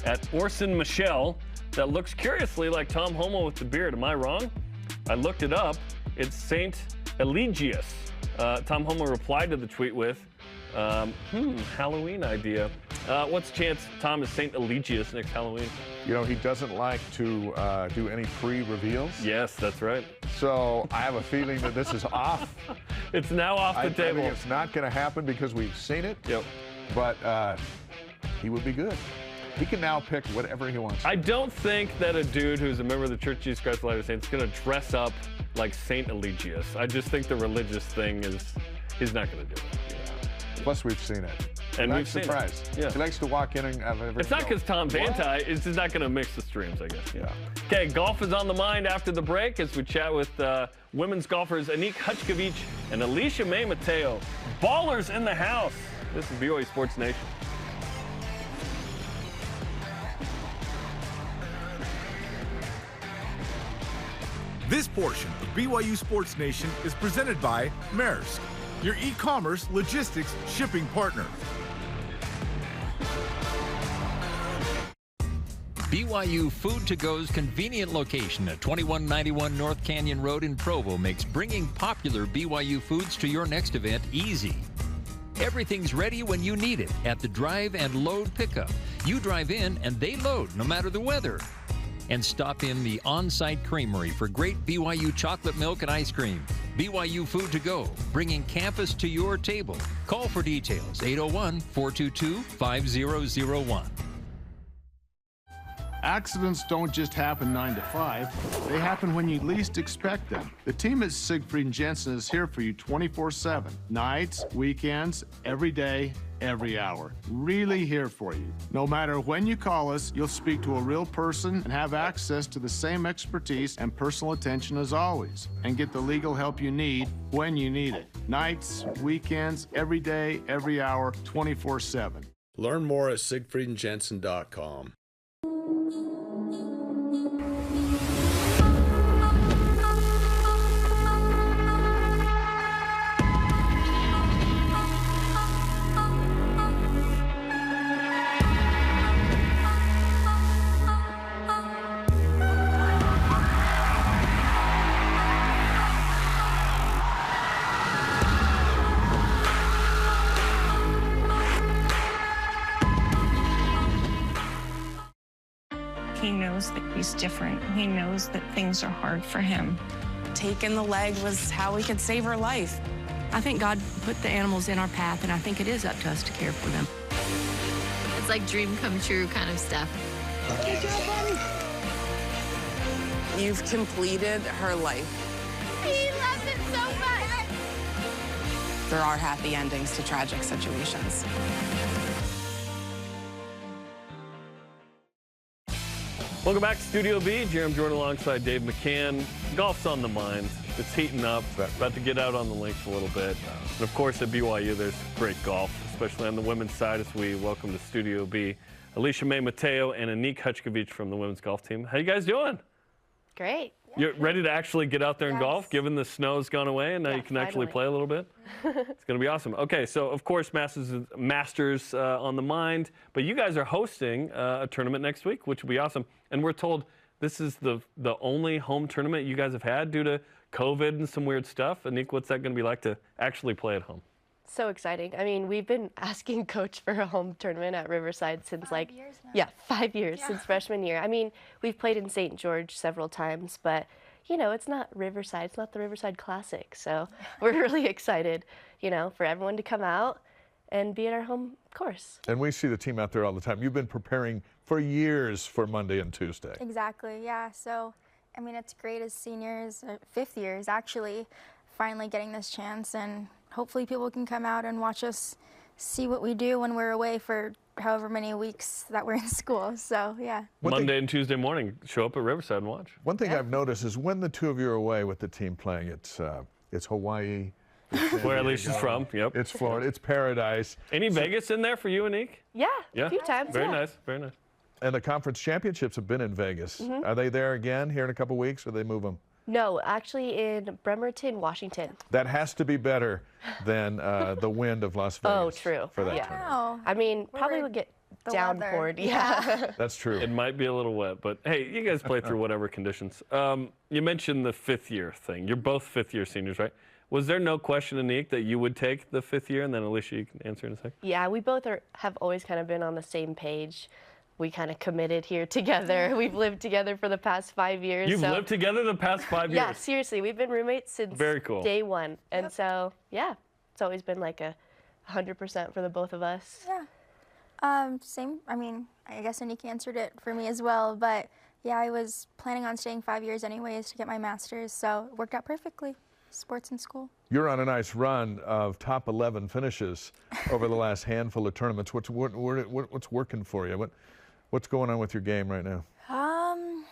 at Orson Michel that looks curiously like Tom Homo with the beard. Am I wrong? I looked it up. It's Saint Eligius. Tom Homo replied to the tweet with, Halloween idea. What's the chance Tom is Saint Eligius next Halloween? You know, he doesn't like to do any pre-reveals. Yes, that's right. So I have a feeling that this is off. It's now off the table. I think it's not going to happen because we've seen it. Yep. But he would be good. He can now pick whatever he wants. I don't think that a dude who's a member of the Church of Jesus Christ of Latter-day Saints is going to dress up like Saint Eligius. I just think the religious thing is, he's not going to do it. Yeah. Plus, we've seen it. And we've seen surprised. It. Yeah. He likes to walk in and have everything. It's not because Tom Vantai. It's just not going to mix the streams, I guess. Yeah. Okay, golf is on the mind after the break as we chat with women's golfers Annick Hackziewicz and Allysha Mateo. Ballers in the house. This is BYU Sports Nation. This portion of BYU Sports Nation is presented by Maersk, your e-commerce logistics shipping partner. BYU Food to Go's convenient location at 2191 North Canyon Road in Provo makes bringing popular BYU foods to your next event easy. Everything's ready when you need it at the drive and load pickup. You drive in and they load no matter the weather. And stop in the on-site creamery for great BYU chocolate milk and ice cream. BYU Food to Go, bringing campus to your table. Call for details, 801-422-5001. Accidents don't just happen 9 to 5. They happen when you least expect them. The team at Siegfried & Jensen is here for you 24/7. Nights, weekends, every day, every hour. Really here for you. No matter when you call us, you'll speak to a real person and have access to the same expertise and personal attention as always, and get the legal help you need when you need it. Nights, weekends, every day, every hour, 24/7. Learn more at siegfriedandjensen.com. He knows that he's different. He knows that things are hard for him. Taking the leg was how we could save her life. I think God put the animals in our path, and I think it is up to us to care for them. It's like dream come true kind of stuff. Good job, buddy. You've completed her life. He loves it so much. There are happy endings to tragic situations. Welcome back to Studio B. Jarom Jordan alongside Dave McCann. Golf's on the mind. It's heating up. About to get out on the links a little bit. And of course, at BYU, there's great golf, especially on the women's side as we welcome to Studio B Allysha Mateo and Annick Hackziewicz from the women's golf team. How you guys doing? Great. You're ready to actually get out there and golf, given the snow's gone away and now you can actually play a little bit? It's going to be awesome. Okay, so of course, Masters on the mind, but you guys are hosting a tournament next week, which will be awesome. And we're told this is the only home tournament you guys have had due to COVID and some weird stuff. Annick, what's that going to be like to actually play at home? So exciting. I mean, we've been asking Coach for a home tournament at Riverside since 5 years now. 5 years since freshman year. I mean, we've played in St. George several times, but you know, it's not Riverside. It's not the Riverside Classic. So we're really excited, you know, for everyone to come out and be at our home course. And we see the team out there all the time. You've been preparing for years for Monday and Tuesday. Exactly, yeah. So I mean, it's great as seniors, fifth years actually, finally getting this chance, and hopefully people can come out and watch us see what we do when we're away for however many weeks that we're in school. So, yeah. Monday and Tuesday morning, show up at Riverside and watch. One thing I've noticed is when the two of you are away with the team playing, it's Hawaii. Where Allysha's from, yep. It's Florida. It's paradise. Any Vegas in there for you, Annick? Yeah, Yeah. a few times. Very yeah. nice, very nice. And the conference championships have been in Vegas. Are they there again here in a couple weeks, or they move them? No, actually in Bremerton, Washington. That has to be better than the wind of Las Vegas. Oh, true. For that Yeah. tournament. I mean, probably would get downpoured. Yeah. That's true. It might be a little wet, but hey, you guys play through whatever conditions. You mentioned the fifth year thing. You're both fifth year seniors, right? Was there no question, Annick, that you would take the fifth year? And then Allysha, you can answer in a second. Yeah, we both have always kind of been on the same page. We kind of committed here together. We've lived together for the past 5 years. You've lived together the past 5 years? Yeah, seriously. We've been roommates since Very cool. day one. And so, yeah, it's always been like a 100% for the both of us. Yeah. Same. I mean, I guess Annick answered it for me as well. But, yeah, I was planning on staying 5 years anyways to get my master's. So it worked out perfectly. Sports in school. You're on a nice run of top 11 finishes over the last handful of tournaments. What's working for you? What's going on with your game right now? I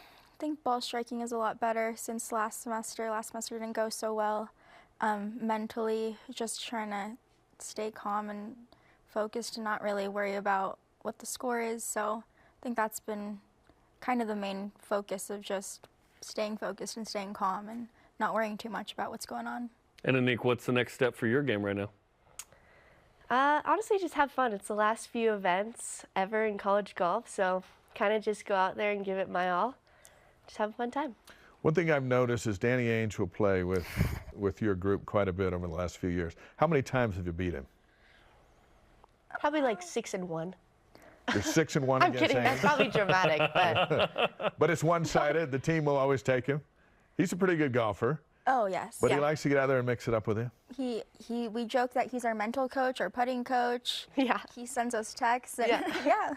think ball striking is a lot better since last semester. Last semester didn't go so well. Mentally, just trying to stay calm and focused and not really worry about what the score is. So I think that's been kind of the main focus of just staying focused and staying calm and not worrying too much about what's going on. And Annick, what's the next step for your game right now? Honestly, just have fun. It's the last few events ever in college golf, so kind of just go out there and give it my all. Just have a fun time. One thing I've noticed is Danny Ainge will play with your group quite a bit over the last few years. How many times have you beat him? Probably like 6-1. You're 6-1 I'm against kidding. Ainge? That's probably dramatic, but But it's one-sided. The team will always take him. He's a pretty good golfer. Oh, yes. But he likes to get out there and mix it up with you. We joke that he's our mental coach, our putting coach. Yeah. He sends us texts. And yeah.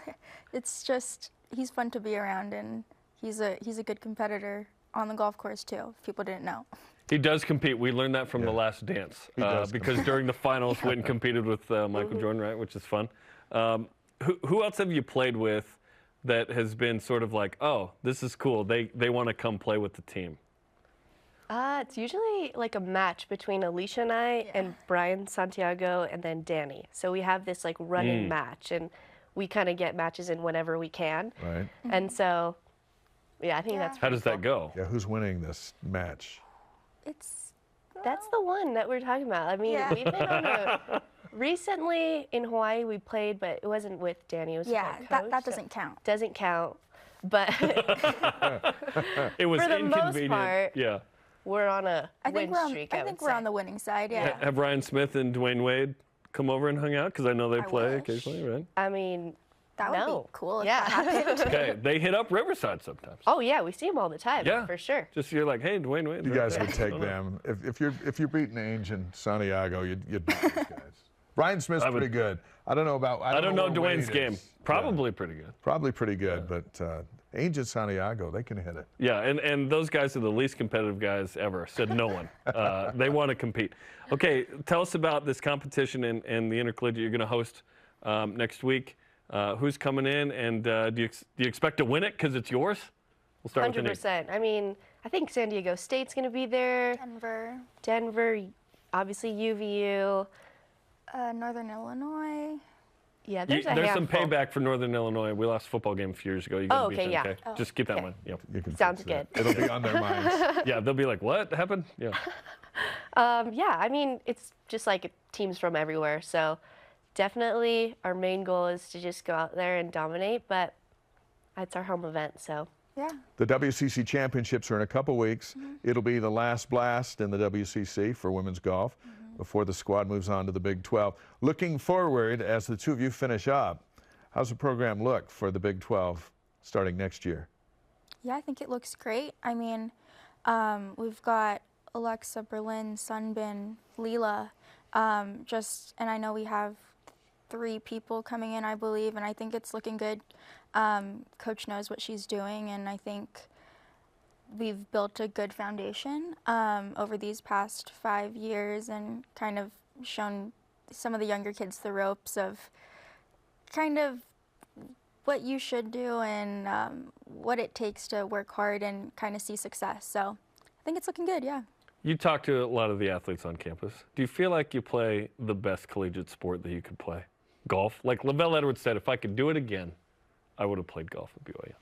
It's just, he's fun to be around, and he's a good competitor on the golf course too, if people didn't know. He does compete. We learned that from The Last Dance because during the finals went and competed with Michael Jordan, right, which is fun. Who else have you played with that has been sort of like, oh, this is cool, they want to come play with the team? It's usually like a match between Allysha and I and Brian Santiago and then Danny. So we have this like running match, and we kind of get matches in whenever we can. Right. And so, yeah, I think that's How does that go? Yeah, who's winning this match? That's the one that we're talking about. I mean, we've been on a... Recently in Hawaii we played, but it wasn't with Danny. It was with our coach, that doesn't count. Doesn't count. But it was for the most inconvenient. part, yeah. We're on a win streak. I think we're on the winning side, yeah. Have Ryan Smith and Dwayne Wade come over and hung out? Because I know they play occasionally, right? I mean, that would be cool if that happened. Okay, they hit up Riverside sometimes. Oh yeah, we see them all the time. Yeah, for sure. Just you're like, hey, Dwayne Wade. You guys would take them. If you're beating Ainge and Santiago, you'd beat these guys. Brian Smith's pretty good. I don't know about. I don't know where Dwayne's Wade game. is. Probably pretty good. Probably pretty good, but Ainge and Santiago, they can hit it. Yeah, and those guys are the least competitive guys ever, said no one. They want to compete. Okay, tell us about this competition and the Intercollegiate you're going to host next week. Who's coming in, and do you expect to win it because it's yours? We'll start with 100%. I mean, I think San Diego State's going to be there. Denver, obviously UVU. Northern Illinois. Yeah, there's a There's handful. some payback for Northern Illinois. We lost a football game a few years ago. You gotta beat them, yeah. Oh, just keep that in mind. Yep. Sounds good. It'll be on their minds. Yeah, they'll be like, what happened? Yeah. Yeah, I mean, it's just like teams from everywhere. So definitely our main goal is to just go out there and dominate, but it's our home event, so. Yeah. The WCC championships are in a couple weeks. It'll be the last blast in the WCC for women's golf before the squad moves on to the Big 12. Looking forward, as the two of you finish up, how's the program look for the Big 12 starting next year? Yeah, I think it looks great. I mean, we've got Alexa, Berlin, Sunbin, Leela, and I know we have 3 people coming in, I believe, and I think it's looking good. Coach knows what she's doing, and I think we've built a good foundation over these past 5 years and kind of shown some of the younger kids the ropes of kind of what you should do and what it takes to work hard and kind of see success. So I think it's looking good, yeah. You talk to a lot of the athletes on campus. Do you feel like you play the best collegiate sport that you could play? Golf? Like Lavelle Edwards said, if I could do it again, I would have played golf at BYU.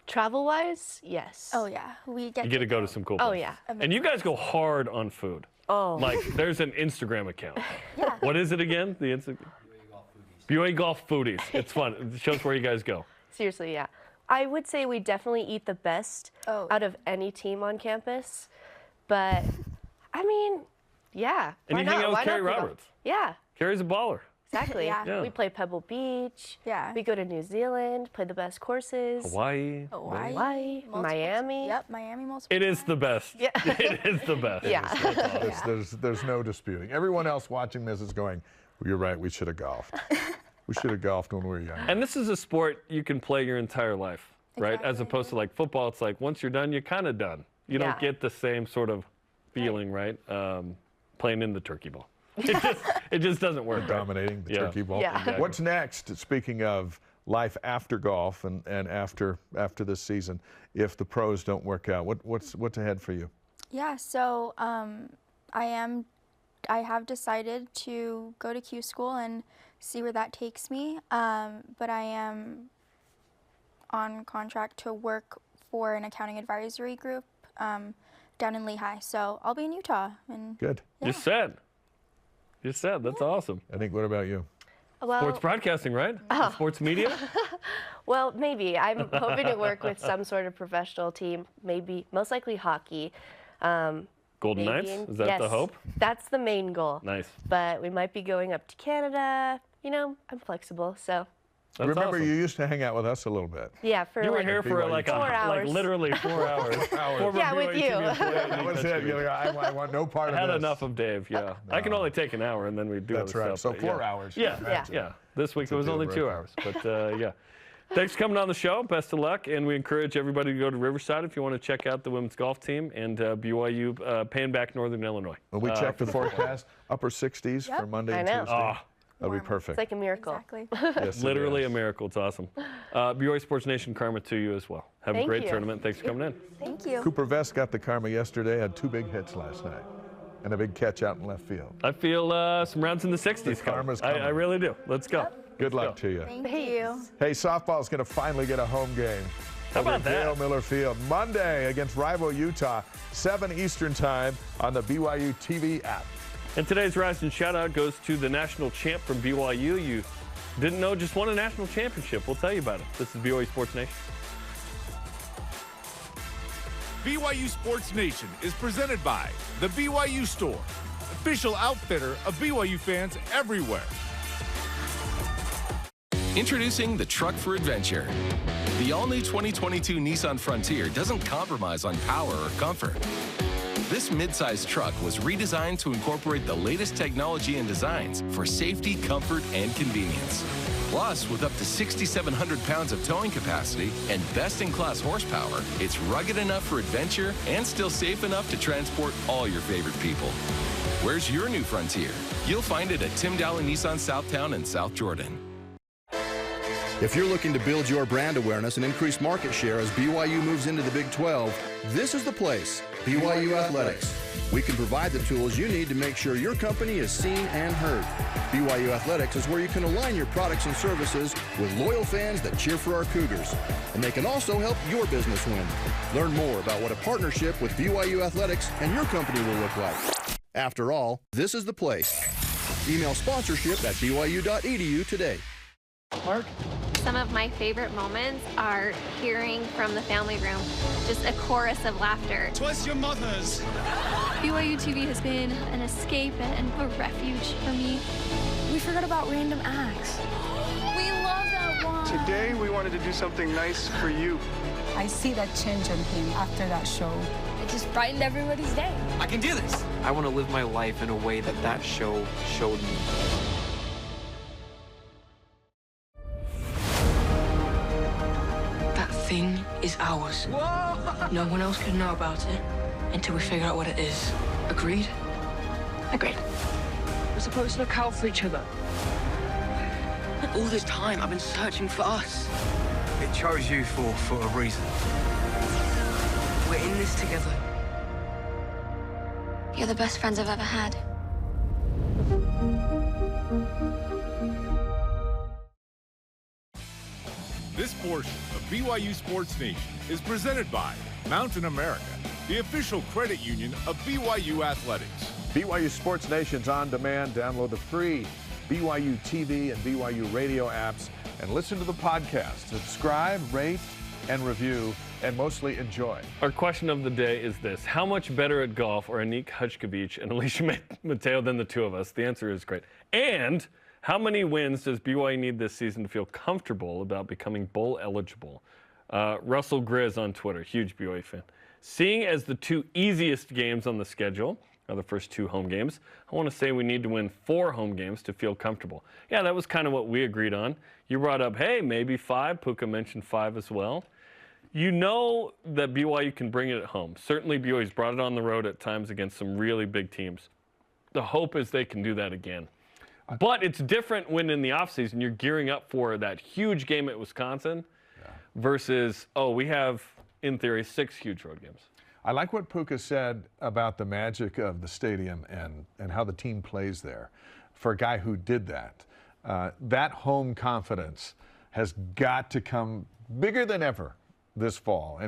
Travel-wise, yes. Oh, yeah. You get to go to some cool places. Oh, yeah. And you guys go hard on food. Oh. Like, there's an Instagram account. Yeah. What is it again? The Instagram? BYU Golf Foodies. It's fun. It shows where you guys go. Seriously, yeah. I would say we definitely eat the best out of any team on campus. But, I mean, yeah. And you hang out with Carrie Roberts. Yeah. Carrie's a baller. Exactly. Yeah. We play Pebble Beach. Yeah. We go to New Zealand, play the best courses. Hawaii. Miami. Yep, Miami multiple It is the best. Yeah. It is the best. Yeah. There's no disputing. Everyone else watching this is going, well, you're right, we should have golfed. We should have golfed when we were young. And this is a sport you can play your entire life, right? Exactly. As opposed to like football, it's like once you're done, you're kind of done. You don't get the same sort of feeling, right? Playing in the turkey ball. It just doesn't work. Dominating the turkey ball. Yeah. Exactly. What's next? Speaking of life after golf and after this season, if the pros don't work out, what's ahead for you? Yeah, so I have decided to go to Q school and see where that takes me. But I am on contract to work for an accounting advisory group down in Lehigh. So I'll be in Utah. And Good. Yeah. You said. That's awesome. Annick, what about you? Well, Sports broadcasting, right? Sports media? Well, maybe. I'm hoping to work with some sort of professional team, maybe, most likely hockey. Golden Knights? Is that the hope? That's the main goal. Nice. But we might be going up to Canada. You know, I'm flexible, so. That's Remember, awesome. you used to hang out with us a little bit. Yeah, for You were like here for like 4 hours. like literally 4 hours. Yeah, with you. That was it. You're like, I want no part of I this. had enough of Dave, yeah. I can only take an hour, and then we do That's other right. stuff. So but 4 hours. Yeah. This week It's a it was deal only 2 breaker. hours, but yeah. Thanks for coming on the show. Best of luck, and we encourage everybody to go to Riverside if you want to check out the women's golf team and BYU paying back Northern Illinois. When we check the forecast, upper 60s for Monday and Tuesday. Oh, that'll be perfect. It's like a miracle. Exactly. Yes, it literally is. a miracle. It's awesome. BYU Sports Nation, karma to you as well. Have a Thank great you. tournament. Thanks for coming in. Thank you. Cooper Vest got the karma yesterday, had 2 big hits last night, and a big catch out in left field. I feel some rounds in the 60s coming. karma's coming. I really do. Let's go. Good luck to you. Thank you. Hey, softball's going to finally get a home game. How over about at that? Dale Miller Field Monday against rival Utah, 7 Eastern time on the BYUtv app. And today's Rising Shoutout goes to the national champ from BYU. You didn't know just won a national championship. We'll tell you about it. This is BYU Sports Nation. BYU Sports Nation is presented by the BYU Store, official outfitter of BYU fans everywhere. Introducing the truck for adventure. The all-new 2022 Nissan Frontier doesn't compromise on power or comfort. This midsize truck was redesigned to incorporate the latest technology and designs for safety, comfort, and convenience. Plus, with up to 6,700 pounds of towing capacity and best-in-class horsepower, it's rugged enough for adventure and still safe enough to transport all your favorite people. Where's your new Frontier? You'll find it at Tim Dowling Nissan Southtown in South Jordan. If you're looking to build your brand awareness and increase market share as BYU moves into the Big 12, this is the place, BYU Athletics. We can provide the tools you need to make sure your company is seen and heard. BYU Athletics is where you can align your products and services with loyal fans that cheer for our Cougars. And they can also help your business win. Learn more about what a partnership with BYU Athletics and your company will look like. After all, this is the place. Email sponsorship at byu.edu today. Mark? Some of my favorite moments are hearing from the family room, just a chorus of laughter. Twas your mother's. BYUtv has been an escape and a refuge for me. We forgot about random acts. We love that one. Today we wanted to do something nice for you. I see that change in him after that show. It just brightened everybody's day. I can do this. I want to live my life in a way that show showed me. That thing is ours. Whoa! No one else can know about it until we figure out what it is. Agreed? Agreed. We're supposed to look out for each other. All this time, I've been searching for us. It chose you for a reason. We're in this together. You're the best friends I've ever had. This portion of BYU Sports Nation is presented by Mountain America, the official credit union of BYU Athletics. BYU Sports Nation's on demand. Download the free BYUtv and BYU radio apps and listen to the podcast. Subscribe, rate, and review, and mostly enjoy. Our question of the day is this: how much better at golf are Annick, Hackziewicz, and Allysha Mateo than the two of us? The answer is great. And how many wins does BYU need this season to feel comfortable about becoming bowl eligible? Russell Grizz on Twitter, huge BYU fan. Seeing as the two easiest games on the schedule are the first two home games, I want to say we need to win 4 home games to feel comfortable. Yeah, that was kind of what we agreed on. You brought up, hey, maybe 5. Puka mentioned 5 as well. You know that BYU can bring it at home. Certainly BYU's brought it on the road at times against some really big teams. The hope is they can do that again. But it's different when in the offseason you're gearing up for that huge game at Wisconsin versus, oh, we have, in theory, 6 huge road games. I like what Puka said about the magic of the stadium and how the team plays there. For a guy who did that, that home confidence has got to come bigger than ever this fall.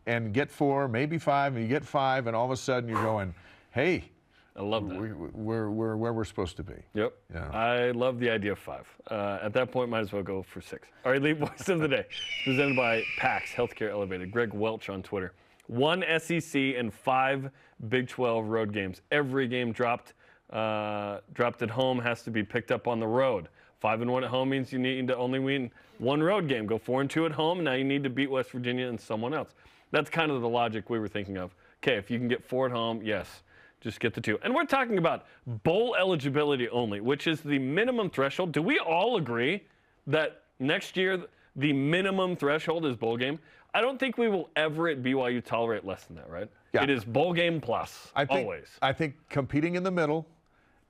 And get 4, maybe 5, and you get 5, and all of a sudden you're going, hey, I love that. We're where we're supposed to be. Yep. Yeah. I love the idea of 5. At that point, might as well go for 6. Our Elite Voice of the Day, presented by PAX Healthcare Elevated. Greg Welch on Twitter. 1 SEC and 5 Big 12 road games. Every game dropped at home has to be picked up on the road. 5-1 at home means you need to only win 1 road game. Go 4-2 at home, and now you need to beat West Virginia and someone else. That's kind of the logic we were thinking of. Okay, if you can get 4 at home, yes, just get the 2. And we're talking about bowl eligibility only, which is the minimum threshold. Do we all agree that next year the minimum threshold is bowl game? I don't think we will ever at BYU tolerate less than that, right? Yeah. It is bowl game plus, always. I think competing in the middle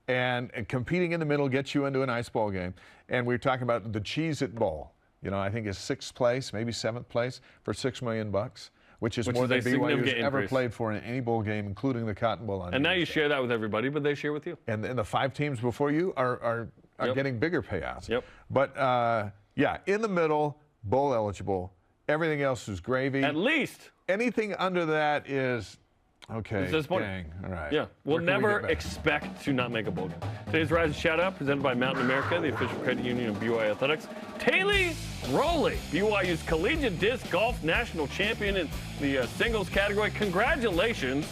and competing in the middle gets you into an ice bowl game. And we're talking about the Cheez-It Bowl. You know, I think is 6th place, maybe 7th place for $6 million, which is more than BYU's ever played for in any bowl game, including the Cotton Bowl. And now you share that with everybody, but they share with you. And the 5 teams before you are getting bigger payouts. Yep. But yeah, in the middle, bowl eligible. Everything else is gravy. At least. Anything under that is, okay, dang, all right. Yeah, we'll never expect to not make a bowl game. Today's Rise and Shout Out, presented by Mountain America, the official credit union of BYU Athletics. Taylor Rowley, BYU's collegiate disc golf national champion in the singles category. Congratulations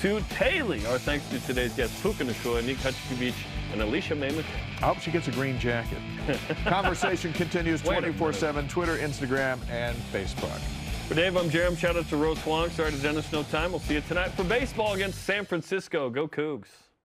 to Taylor. Our thanks to today's guests, Puka Nacua, Annick, Hackziewicz, and Allysha Mateo. I hope she gets a green jacket. Conversation continues 24/7, Twitter, Instagram, and Facebook. For Dave, I'm Jarom. Shout out to Rose Huang. Sorry to Dennis, no time. We'll see you tonight for baseball against San Francisco. Go Cougs.